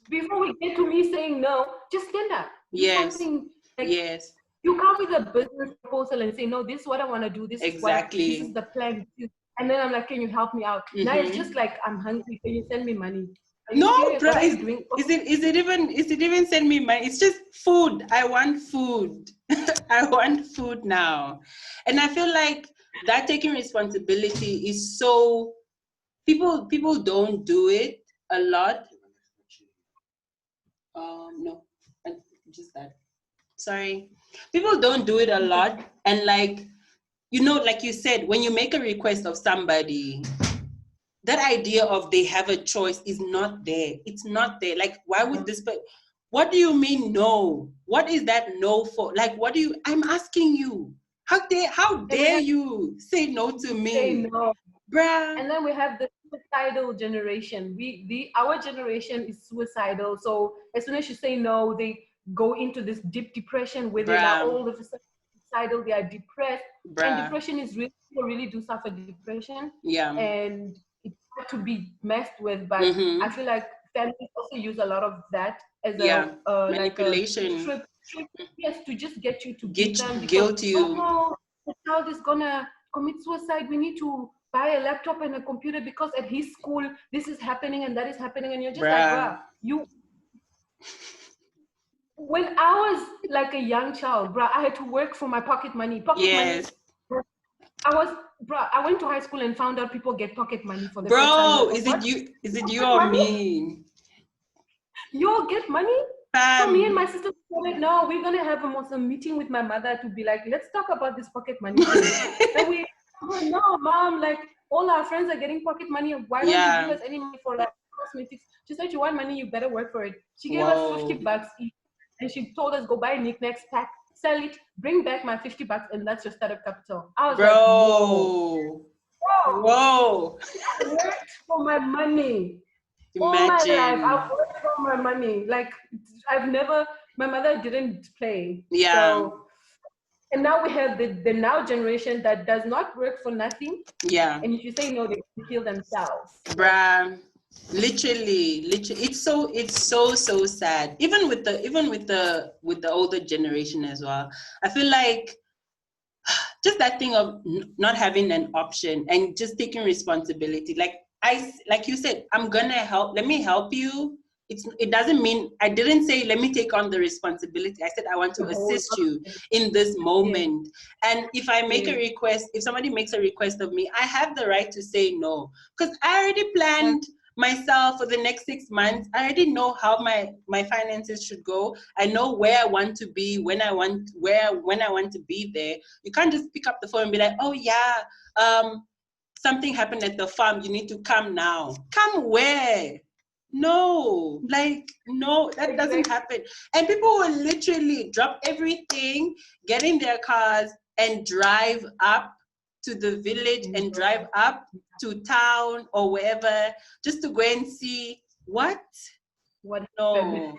before we get to me saying no, just stand up. Do something. Like, you come with a business proposal and say, no, this is what I want to do. This is this is the plan. And then I'm like, can you help me out? Now it's just like, I'm hungry. Can you send me money? No, bro. Is it even send me money? It's just food. I want food. I want food now. And I feel like that taking responsibility is so, people don't do it a lot. No, just that. Sorry. People don't do it a lot. And like, like you said, when you make a request of somebody, that idea of they have a choice is not there. It's not there. Like, why would this, but what do you mean no? What is that no for? Like, I'm asking you, how dare you say no to me? Say no. Bruh. And then we have the suicidal generation. Our generation is suicidal. So as soon as you say no, they go into this deep depression where they are all of a sudden suicidal, they are depressed. And depression is really do suffer depression. And it's hard to be messed with, but I feel like families also use a lot of that as a manipulation. Like yes, to just get you to guilt you. Oh no, the child is gonna commit suicide. We need to buy a laptop and a computer because at his school this is happening and that is happening, and you're just like, bruh, when I was like a young child, bruh, I had to work for my pocket money. Money. I went to high school and found out people get pocket money for the first time. Is it you or me? You all get money? So me and my sister said, no, we're gonna have a meeting with my mother to be like, let's talk about this pocket money thing. And we no, mom, like all our friends are getting pocket money. Why don't you give us any money for like cosmetics? She said, you want money, you better work for it. She gave us $50 each, and she told us, go buy knickknacks, pack, sell it, bring back my $50, and that's your startup capital. I was like, whoa. I worked for my money. All my life, I worked for my money. Like, my mother didn't play. So, and now we have the now generation that does not work for nothing. And if you say no, they kill themselves. Bruh. Literally, it's so sad. Even with the older generation as well. I feel like just that thing of not having an option and just taking responsibility. Like you said, I'm gonna help. Let me help you. It doesn't mean, I didn't say let me take on the responsibility. I said I want to assist you in this moment. And if I make a request, if somebody makes a request of me, I have the right to say no, because I already planned myself for the next 6 months. I already know how my finances should go. I know where I want to be, when I want to be there. You can't just pick up the phone and be like, oh yeah, something happened at the farm, you need to come now. Come where? No, that doesn't happen. And people will literally drop everything, get in their cars and drive up to the village and drive up to town or wherever just to go and see what? No.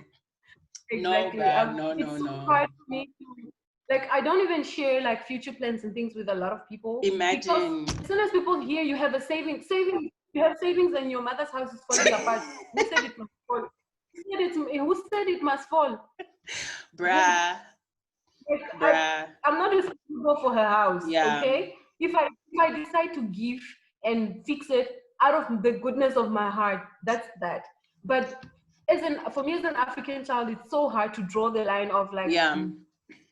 Exactly. No, it's so hard for me to, like, I don't even share like future plans and things with a lot of people. Imagine. Because as soon as people hear you have a savings, you have savings and your mother's house is falling apart. Who said it must fall? Who said it must fall? Bruh. I'm not responsible for her house. Okay. If I decide to give and fix it out of the goodness of my heart, that's that. But for me as an African child, it's so hard to draw the line of like,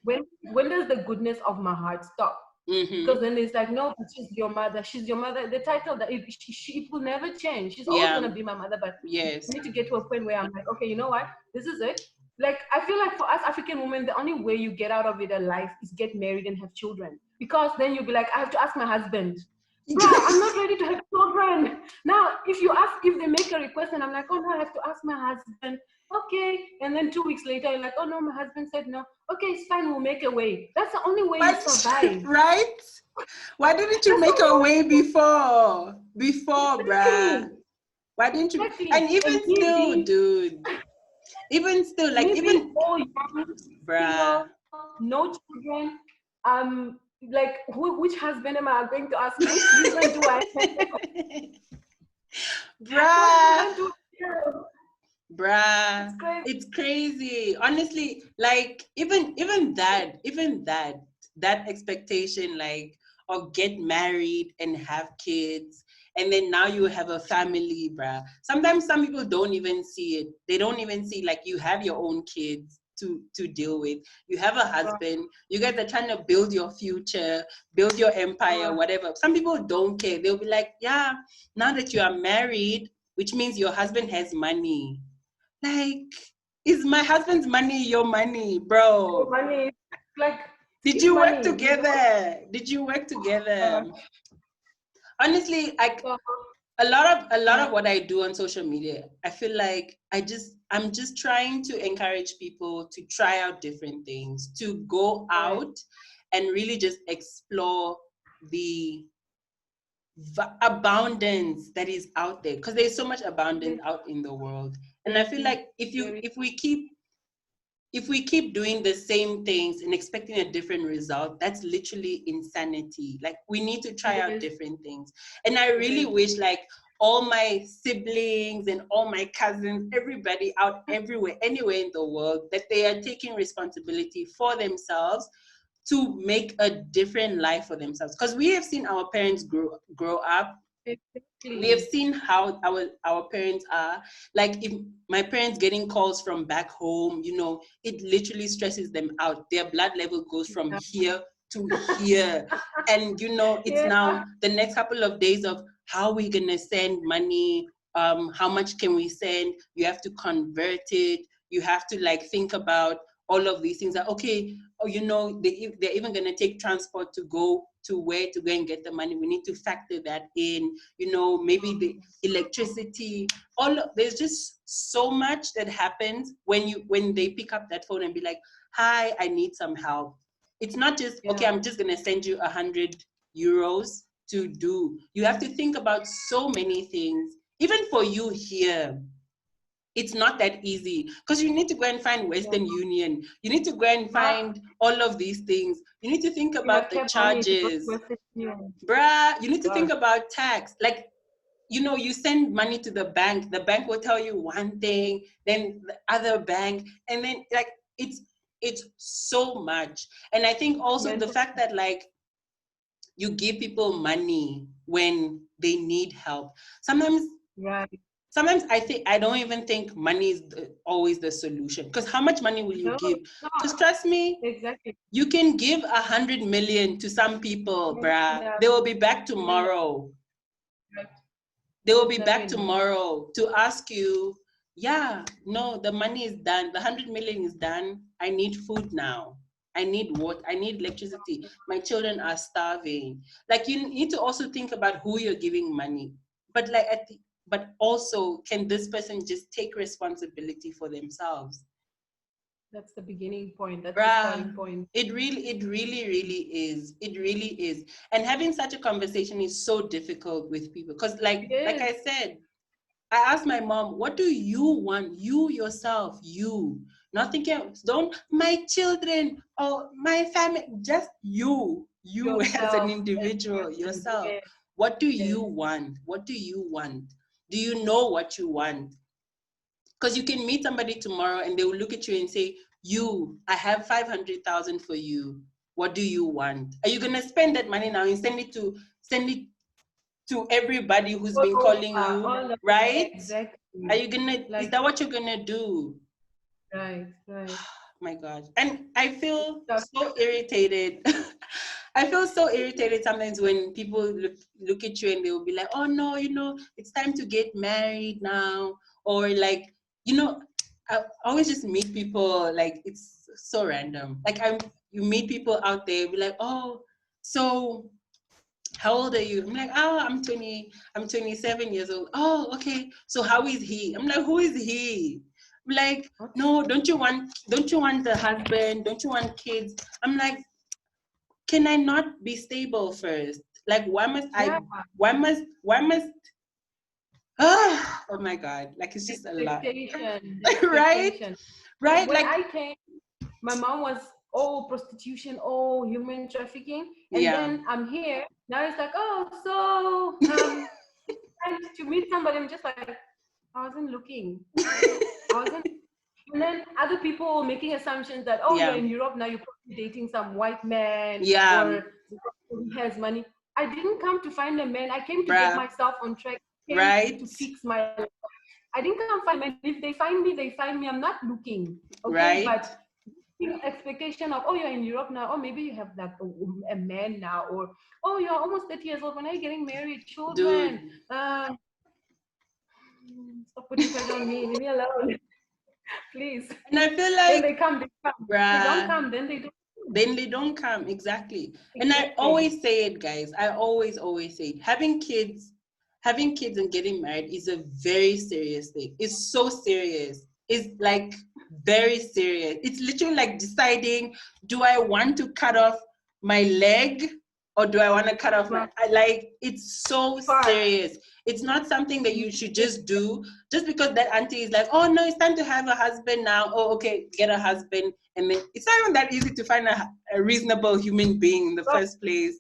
when does the goodness of my heart stop? Because then it's like, no, she's your mother. She's your mother. The title that it will never change. She's always gonna be my mother. But I need to get to a point where I'm like, okay, you know what? This is it. Like, I feel like for us African women, the only way you get out of it alive is get married and have children. Because then you'll be like, I have to ask my husband. Bro, I'm not ready to have children. Now, if they make a request and I'm like, oh no, I have to ask my husband. Okay. And then 2 weeks later, you're like, oh no, my husband said no. Okay, it's fine, we'll make a way. That's the only way you survive. Right? Why didn't you make a way before? Before, bruh. Why didn't you? And even still, dude. Even still, like, even all young, bruh. No children. Like, which husband am I going to ask? Which reason do I have? Bruh, it's crazy. Honestly, like, even that expectation, like, of get married and have kids, and then now you have a family, bruh. Sometimes some people don't even see it. They don't even see, like, you have your own kids to deal with. You have a husband. You guys are trying to build your future, build your empire, whatever. Some people don't care. They'll be like, yeah, now that you are married, which means your husband has money. Like, is my husband's money your money, bro? Your money, like, did you work together? Did you work together? Honestly, like, a lot of what I do on social media, I feel like I'm just trying to encourage people to try out different things, to go out and really just explore the abundance that is out there, because there's so much abundance out in the world. And I feel like if we keep doing the same things and expecting a different result, that's literally insanity. Like, we need to try out different things. And I really wish, like, all my siblings and all my cousins, everybody out everywhere, anywhere in the world, that they are taking responsibility for themselves to make a different life for themselves. Because we have seen our parents grow up. Exactly. We have seen how our parents are. Like, if my parents getting calls from back home, you know, it literally stresses them out. Their blood level goes from here to here. And, you know, it's now the next couple of days of how we gonna send money, how much can we send? You have to convert it. You have to like think about all of these things. That, okay, oh, you know, they're even gonna take transport to go to where to go and get the money. We need to factor that in. You know, maybe the electricity. There's just so much that happens when they pick up that phone and be like, "Hi, I need some help." It's not just okay. I'm just gonna send you 100 euros to do. You have to think about so many things. Even for you here, it's not that easy because you need to go and find Western Union. You need to go and find all of these things. You need to think about the charges. Bruh, you need to think about tax. Like, you know, you send money to the bank will tell you one thing, then the other bank, and then like it's so much. And I think also the fact that like you give people money when they need help. Sometimes I don't even think money is always the solution. Because how much money will you give? Because trust me, you can give 100 million to some people, bruh. They will be back tomorrow. They will be back tomorrow to ask you, yeah, no, the money is done. The 100 million is done. I need food now. I need water. I need electricity. My children are starving. Like, you need to also think about who you're giving money. But like, but also, can this person just take responsibility for themselves? That's the beginning point. That's the starting point. It really is. It really is. And having such a conversation is so difficult with people. Because like I said, I asked my mom, what do you want? You yourself, you. Nothing else. Don't my children or my family, just you. You yourself, as an individual, yourself. Yes. What do you want? What do you want? Do you know what you want? Because you can meet somebody tomorrow and they will look at you and say, I have 500,000 for you. What do you want? Are you gonna spend that money now and send it to everybody who's been calling you, right? Exactly. Are you gonna? Is that what you're gonna do? Right. My God, and I feel so irritated. I feel so irritated sometimes when people look at you and they will be like, "Oh no, you know, it's time to get married now," or like, you know, I always just meet people like it's so random. Like you meet people out there, be like, "Oh, so how old are you?" I'm like, "Oh, I'm 27 years old." "Oh, okay. So how is he?" I'm like, "Who is he?" I'm like, "No, don't you want the husband? Don't you want kids?" I'm like, can I not be stable first? Like, why must oh my God, like it's just a lot. Right? When I came, my mom was prostitution, human trafficking, and then I'm here. Now it's like, to meet somebody. I'm just like, I wasn't looking. And then other people making assumptions that you're in Europe now, you're probably dating some white man or who has money. I didn't come to find a man. I came to get myself on track. To fix my life. I didn't come find men. If they find me, they find me. I'm not looking. Okay, but expectation of you're in Europe now, or maybe you have like a man now, or you're almost 30 years old. When are you getting married? Children. Stop putting pressure on me. Leave me alone. Please. And I feel like when they come, they come. They don't come, then they don't. Then they don't come, exactly. And I always say it, guys. I always say it. Having kids and getting married is a very serious thing. It's so serious. It's like very serious. It's literally like deciding, do I want to cut off my leg or do I want to cut off my, like, it's so serious. It's not something that you should just do just because that auntie is like, oh no, it's time to have a husband now. Oh, okay, get a husband. And then it's not even that easy to find a reasonable human being in the first place.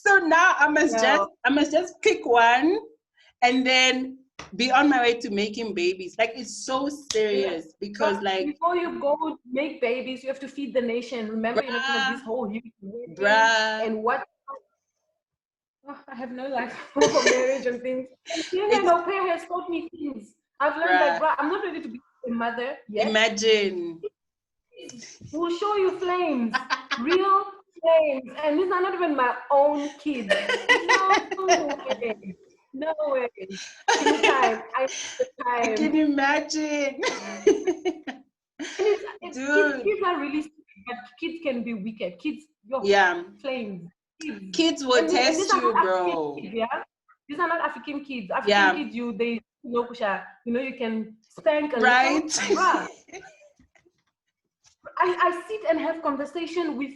So now I must just pick one and then be on my way to making babies. Like, it's so serious because, but like, before you go make babies, you have to feed the nation. Remember, you have to make this whole huge wedding and what. Oh, I have no life for marriage and things. And being an au pair has taught me things. I've learned like, bro, I'm not ready to be a mother yet. Imagine. We'll show you flames, real flames, and these are not even my own kids. No way. No way. Give me time. I need the time. I can imagine. Kids are really stupid, but kids can be wicked. Kids, flames. Kids will test you, bro. Kids, yeah, these are not African kids. African kids, you can spank a right? Little. I sit and have conversation with,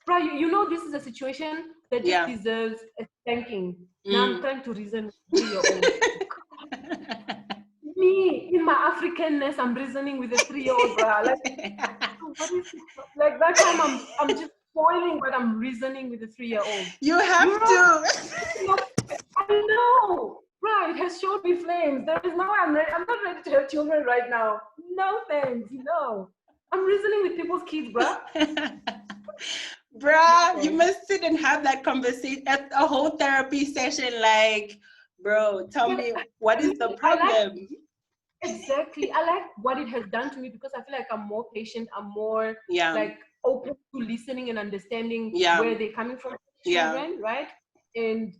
this is a situation that just deserves a spanking. Now I'm trying to reason with 3-year-old. Me, in my Africanness, I'm reasoning with a 3-year-old, bro. Like, what is it? Like that time I'm just spoiling, but I'm reasoning with a 3-year-old. You have to. I know. Bro, it has showed me flames. There is no, I'm not ready to have children right now. No thanks. No. I'm reasoning with people's kids, bruh. Bruh, you must sit and have that conversation at a whole therapy session. Like, bro, tell me, what is the problem? Exactly. I like what it has done to me because I feel like I'm more patient. I'm more like open to listening and understanding where they're coming from, children, right? And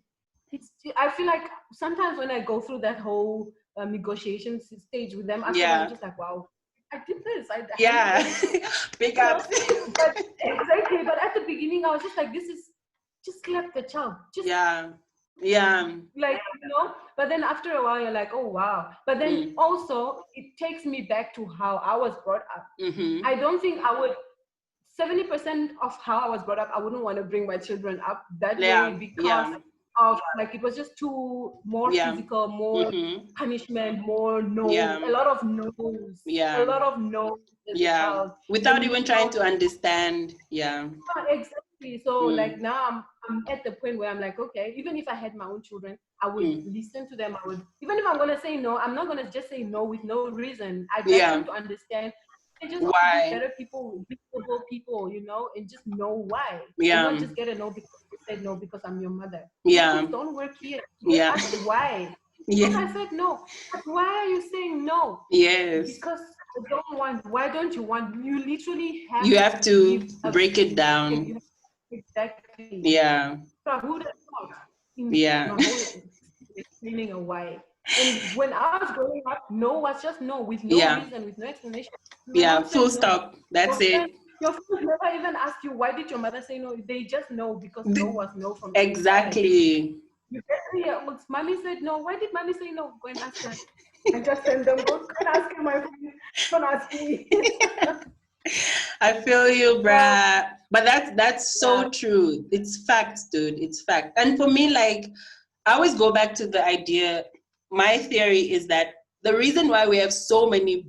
I feel like sometimes when I go through that whole negotiation stage with them, I feel like I'm just like, wow, I did this. Big ups. But exactly. But at the beginning, I was just like, this is just slap the child. Just like, but then after a while, you're like, oh, wow. But then also, it takes me back to how I was brought up. I don't think I would, 70% of how I was brought up, I wouldn't want to bring my children up that way because of, like, it was just too more physical, more punishment, more no's, a lot of no's, a lot of no's as a child. Without even trying to understand. Exactly. So like now I'm at the point where I'm like, okay, even if I had my own children, I would listen to them. I would, even if I'm gonna say no, I'm not gonna just say no with no reason. I'd like them to understand. They just want to be better people, reasonable people, and just know why. And not just get a no because you said no because I'm your mother. Things don't work here. Ask why. Because I said no. But why are you saying no? Yes. Because I don't want. Why don't you want? You literally have to break it down. Exactly. Yeah. So who would have thought? My whole explaining a why. And when I was growing up, no was just no, with no reason, with no explanation. Full stop. That's it. Your friends never even ask you, why did your mother say no? They just know because no was no from exactly. You get 3-year-olds. Mommy said no. Why did mommy say no? Go and ask her. I just send them. Go and ask her, my friend. Don't ask me. I feel you, bruh. But that's so true. It's facts, dude. It's fact. And for me, like, I always go back to the idea. My theory is that the reason why we have so many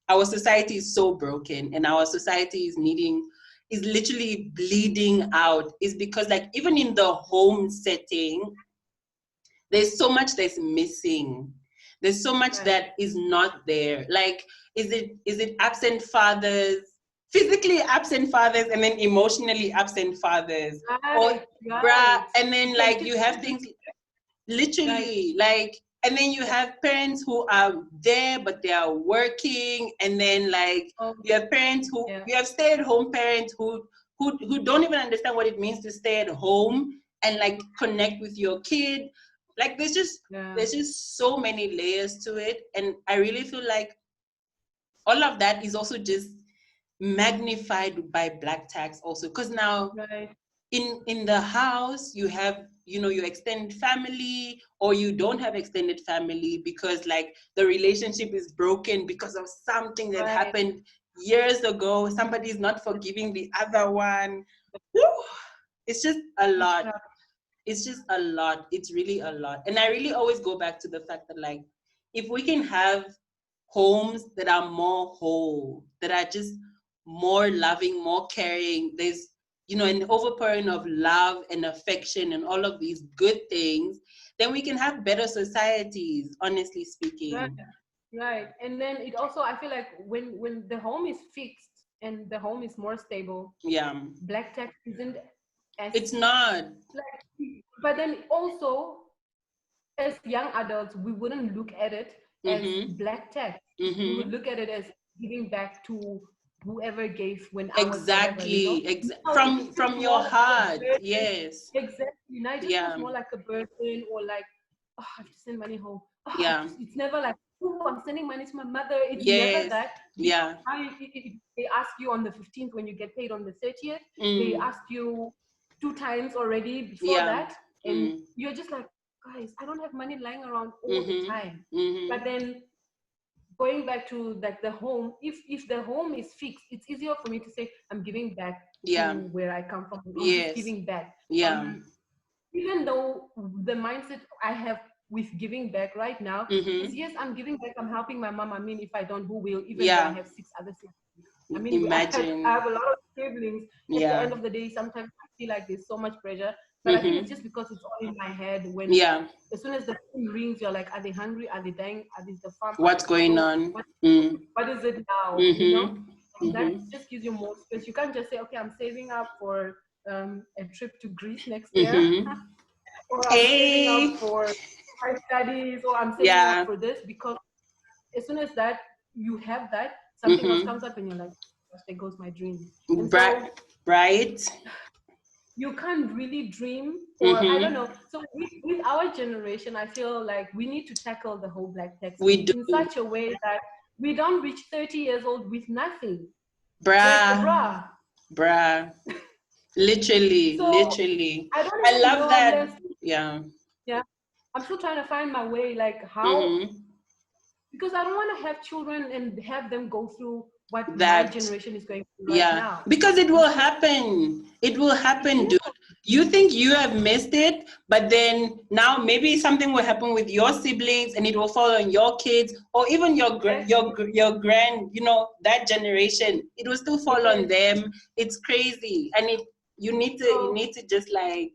our society is so broken, and our society is literally bleeding out, is because, like, even in the home setting, there's so much that's missing. There's so much that is not there. Like, is it absent fathers, physically absent fathers, and then emotionally absent fathers? Bruh, and then, like, you have things literally, like, and then you have parents who are there but they are working, and then, like, you have parents who you have stay-at-home parents who don't even understand what it means to stay at home and, like, connect with your kid. Like, there's just so many layers to it, and I really feel like all of that is also just magnified by black tax also, because now in the house you have your extended family, or you don't have extended family because, like, the relationship is broken because of something that happened years ago. Somebody's not forgiving the other one. It's just a lot. It's just a lot. It's really a lot. And I really always go back to the fact that, like, if we can have homes that are more whole, that are just more loving, more caring, there's, an overpouring of love and affection and all of these good things, then we can have better societies, honestly speaking. Right. And then it also, I feel like when the home is fixed and the home is more stable, black tax isn't as, it's not like, but then also as young adults we wouldn't look at it as black tax. We would look at it as giving back to whoever gave when I was whatever, you know? From your heart. Yes, exactly. Now it just feels more like a burden, or like, oh, I have to send money home. Oh, it's never like, oh, I'm sending money to my mother. It's never that. They ask you on the 15th when you get paid on the 30th. They ask you 2 times already before that, and you're just like, guys, I don't have money lying around all the time. But then going back to like the home, if the home is fixed, it's easier for me to say I'm giving back to where I come from. I'm just giving back. Even though the mindset I have with giving back right now is, yes, I'm giving back, I'm helping my mom. I mean, if I don't, who will? Even though I have 6 other siblings. I mean, I have a lot of siblings. At the end of the day, sometimes I feel like there's so much pressure. But I think it's just because it's all in my head. When as soon as the phone rings, you're like, are they hungry? Are they dying? Are they the farm? What's going on? What is it now? You know? And that just gives you more space. You can't just say, okay, I'm saving up for a trip to Greece next year. Or I'm saving up for my studies, or I'm saving up for this, because as soon as that you have that, something else comes up and you're like, gosh, there goes my dream. And so, right. You can't really dream, or I don't know. So with our generation, I feel like we need to tackle the whole black tax in such a way that we don't reach 30 years old with nothing. Bruh. Literally, so, literally. I love that. Yeah. I'm still trying to find my way, like how, because I don't want to have children and have them go through what my generation is going through right now. Because it will happen. It will happen, dude. You think you have missed it, but then now maybe something will happen with your siblings and it will fall on your kids, or even your grand, you know, that generation. It will still fall on them. It's crazy. And you need to just like,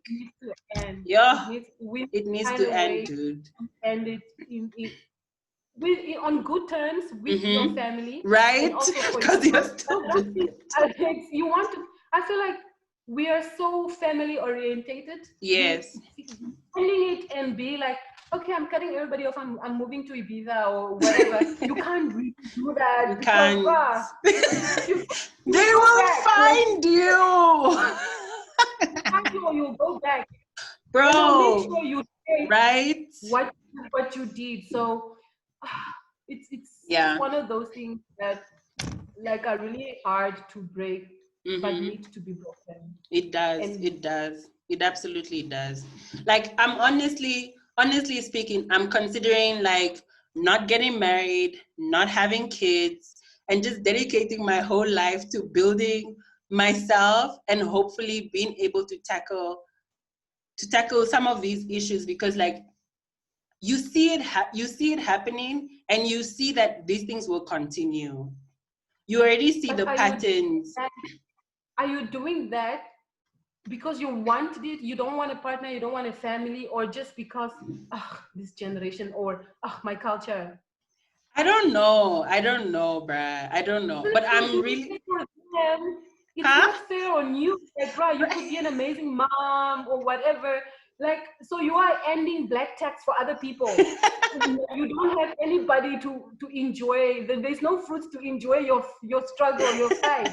it needs to end, dude. And it on good terms with your family, right? Because you're still you want to. I feel like we are so family orientated. Yes. Ending it and be like, okay, I'm cutting everybody off. I'm moving to Ibiza or whatever. You can't really do that. You can't. They will find you. You'll go back, bro. Make sure you take right what you did. So it's one of those things that like are really hard to break, but need to be broken. It does. It absolutely does. Like, I'm honestly speaking, I'm considering like not getting married, not having kids, and just dedicating my whole life to building myself and hopefully being able to tackle some of these issues, because like you see it happening, and you see that these things will continue. You already see the patterns. Are you doing that because you wanted it? You don't want a partner, you don't want a family, or just because this generation, or my culture? I don't know, bruh. I don't know. But I'm really... It's not fair on you. Like, bruh, you could be an amazing mom or whatever. Like, so you are ending black tax for other people. You don't have anybody to enjoy. There's no fruits to enjoy your struggle, your fight.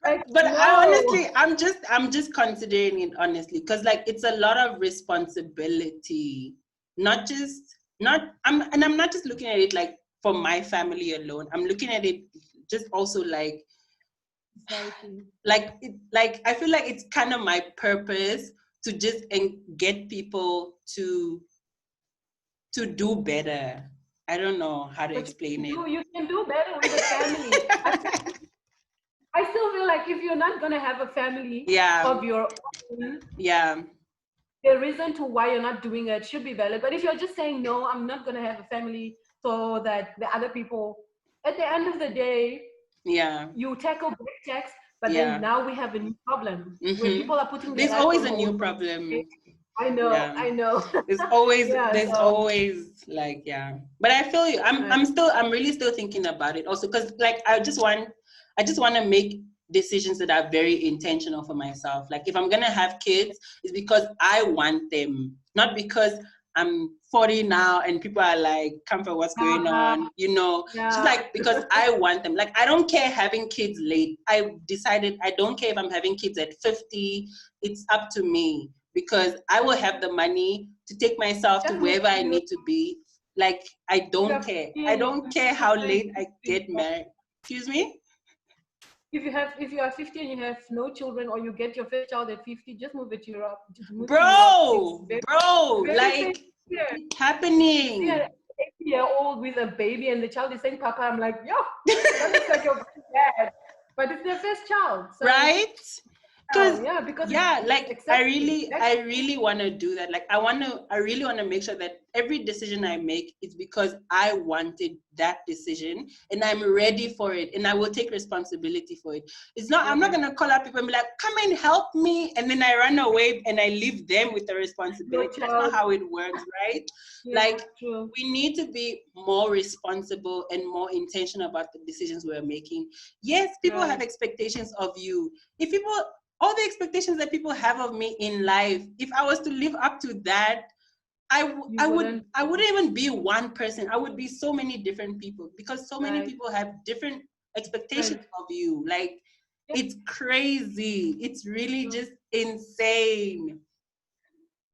Like, but no. I honestly, I'm just considering it honestly, because like it's a lot of responsibility. I'm not just looking at it like for my family alone. I'm looking at it just also like I feel like it's kind of my purpose to just get people to do better. I don't know how to explain it. You can do better with a family. I still feel like if you're not gonna have a family of your own, the reason to why you're not doing it should be valid. But if you're just saying no, I'm not gonna have a family, so that the other people, at the end of the day, you tackle black tax, but then now we have a new problem where people are putting. There's always a new problem. I know. There's always like, but I feel you. I'm really still thinking about it also, because like I just want to make decisions that are very intentional for myself. Like if I'm gonna have kids, it's because I want them, not because I'm 40 now and people are like, Comfort, what's going on? Just like because I want them. Like I don't care having kids late. I decided I don't care if I'm having kids at 50. It's up to me, because I will have the money to take myself to wherever I need to be. Like I don't care. I don't care how late I get married. Excuse me? If you are 50 and you have no children, or you get your first child at 50, just move it to Europe. Bro, like it's happening. Yeah, 8-year-old with a baby and the child is saying, Papa, I'm like, yo, that looks like your dad. But it's their first child. So, right? Because like I really want to do that. Like I really want to make sure that every decision I make is because I wanted that decision and I'm ready for it, and I will take responsibility for it. It's not, I'm not going to call up people and be like, come and help me, and then I run away and I leave them with the responsibility. That's not how it works, right? We need to be more responsible and more intentional about the decisions we're making. Yes, people have expectations of you. All the expectations that people have of me in life, if I was to live up to that, I wouldn't even be one person. I would be so many different people, because so many people have different expectations of you. Like, it's crazy. It's really just insane.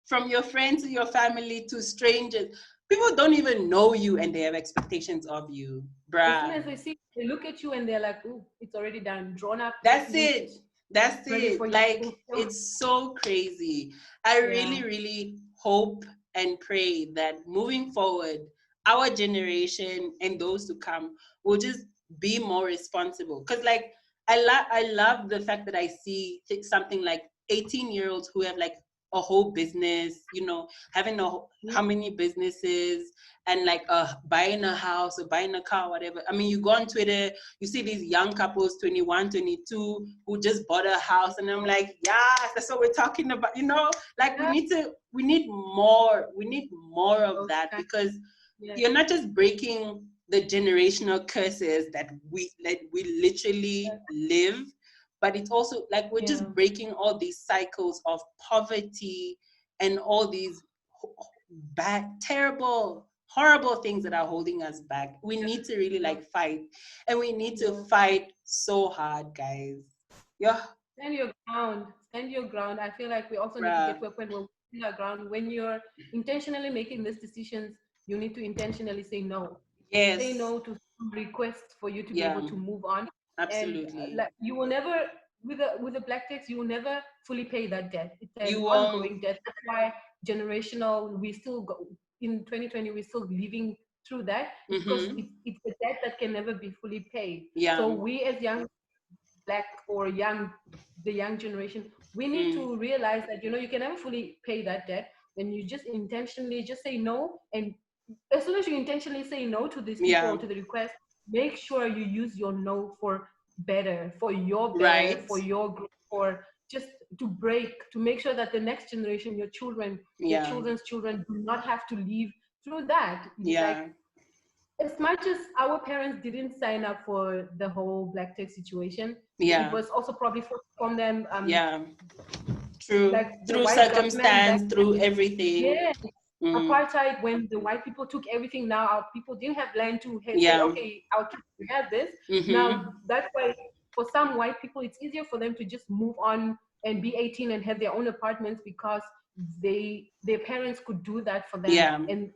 From your friends to your family to strangers. People don't even know you and they have expectations of you. Bruh. As soon as they look at you and they're like, "Ooh, it's already done, drawn up." That's it. Like, it's so crazy. I really, really hope and pray that moving forward, our generation and those to come will just be more responsible. Because like I love the fact that I see something like 18-year-olds who have like a whole business, having how many businesses, and like buying a house or buying a car, whatever. I mean, you go on Twitter, you see these young couples, 21, 22, who just bought a house, and I'm like, yes, that's what we're talking about. Like we need more of that, because you're not just breaking the generational curses that we literally live, but it's also like we're just breaking all these cycles of poverty and all these bad, terrible, horrible things that are holding us back. We need to really like fight, and we need to fight so hard, guys. Stand your ground. I feel like we also need to get to a point where we stand our ground. When you're intentionally making these decisions, you need to intentionally say no. Yes. Say no to some requests for you to be able to move on. Absolutely. And you will never, with the black tax, you will never fully pay that debt. It's an ongoing debt. That's why we still go in 2020. We're still living through that, because it's a debt that can never be fully paid. So we, as young black or the young generation, we need to realize that you can never fully pay that debt. When you just intentionally just say no, and as soon as you intentionally say no to these people, to the request, make sure you use your no for better, for your better, for your group, for just to make sure that the next generation, your children, your children's children, do not have to live through that. Like, as much as our parents didn't sign up for the whole black tech situation, it was also probably from them. True. Like through circumstance, through everything. Apartheid, when the white people took everything, now our people didn't have land to say, okay, our kids have this. Now, that's why for some white people, it's easier for them to just move on and be 18 and have their own apartments, because their parents could do that for them. And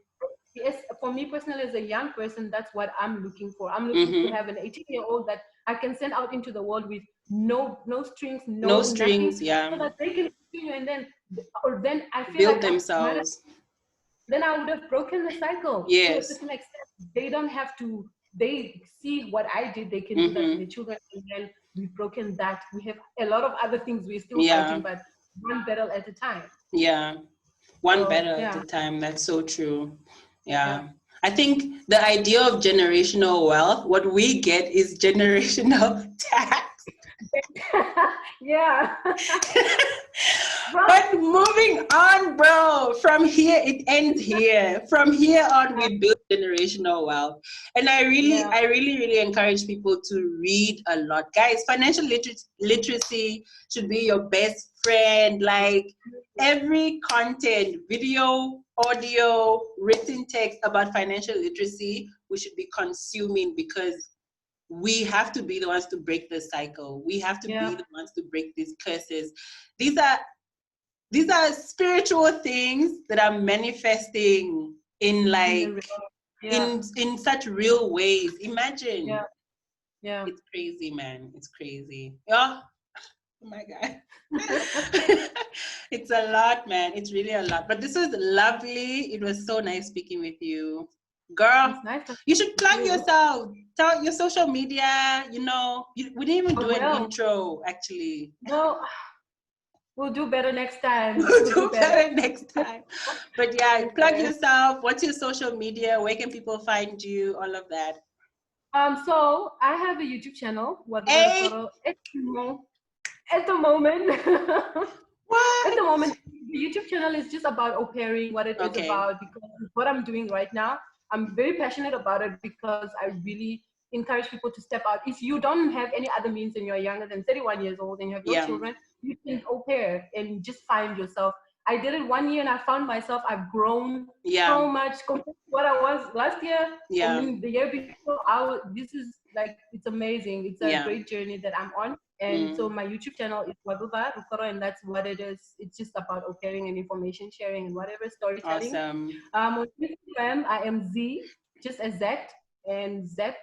yes, for me personally, as a young person, that's what I'm looking for. I'm looking to have an 18-year-old that I can send out into the world with no strings, no strings, so that they can continue, and then I feel build themselves. Then I would have broken the cycle to a certain extent. They don't have to. They see what I did. They can do that to their children, and then we've broken that. We have a lot of other things we're still fighting, but one battle at a time. One battle at a time. That's so true. I think the idea of generational wealth, what we get is generational tax. Yeah. But moving on, bro. From here, it ends here. From here on, we build generational wealth. And I really encourage people to read a lot. Guys, financial literacy should be your best friend. Like every content, video, audio, written text about financial literacy, we should be consuming, because we have to be the ones to break the cycle. We have to be the ones to break these curses. These are spiritual things that are manifesting in like in such real ways. Imagine. Yeah. It's crazy, man. It's crazy. Oh my God. It's a lot, man. It's really a lot. But this was lovely. It was so nice speaking with you. Girl, nice you should plug yourself. Tell your social media, we didn't even do an intro, actually. No, we'll do better next time. We'll do better next time. But yeah, plug yourself. What's your social media? Where can people find you? All of that. So I have a YouTube channel, Uazuva Rukoro, at the moment. What? At the moment, the YouTube channel is just about au pairing, what it is about, because what I'm doing right now, I'm very passionate about it, because I really encourage people to step out. If you don't have any other means and you're younger than 31 years old and you have no children, you can au pair and just find yourself. I did it 1 year and I found myself, I've grown so much compared to what I was last year. And then the year before, this is like, it's amazing. It's a great journey that I'm on. And so my YouTube channel is Uazuva Rukoro, and that's what it is. It's just about au pairing and information sharing and whatever, storytelling. Awesome. On Instagram, I am Z, just as Z, and Z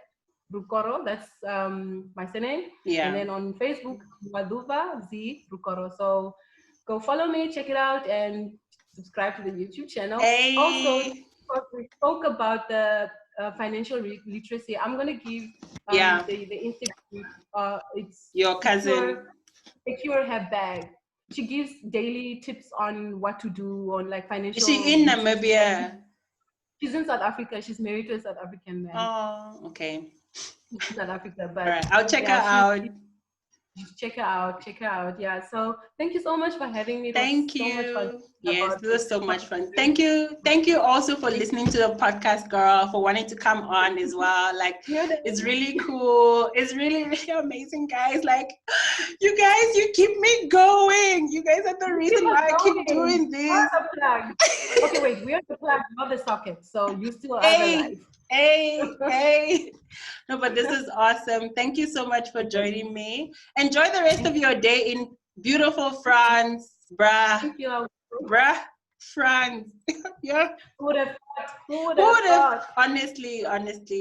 Rukoro. That's my surname. And then on Facebook, Uazuva Zee Rukoro. So go follow me, check it out, and subscribe to the YouTube channel. Also, we spoke about the financial literacy. I'm gonna give the Instagram. It's your cousin. Secure Her Bag. She gives daily tips on what to do on like financial. Is she in Namibia? She's in South Africa. She's married to a South African man. Oh, okay. South Africa, but all right, I'll check her out. Check her out. Yeah. So thank you so much for having me. Thank you. So much fun. Yes, this was so much fun. Thank you also for listening to the podcast, girl, for wanting to come on as well. Like, it's really cool. It's really, really amazing, guys. Like, you guys, you keep me going. You guys are the reason why I keep doing this. Okay, wait, we are the plug, not the socket. So you still are the life. Hey. No, but this is awesome. Thank you so much for joining me. Enjoy the rest of your day in beautiful France, bruh. Thank you. Bruh, France. Yeah. Who would have thought? Honestly.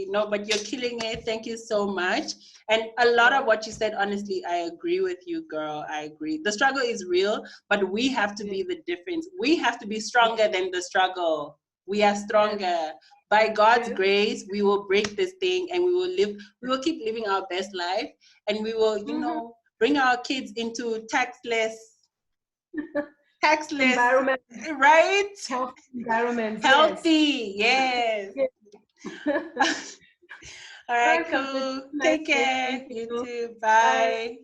No, but you're killing it. Thank you so much. And a lot of what you said, honestly, I agree with you, girl. I agree. The struggle is real, but we have to be the difference. We have to be stronger than the struggle. We are stronger. By God's grace, we will break this thing, and we will keep living our best life, and we will, bring our kids into taxless environment, right? Healthy environment. Healthy, yes. All right, cool. Take care. You too. Bye.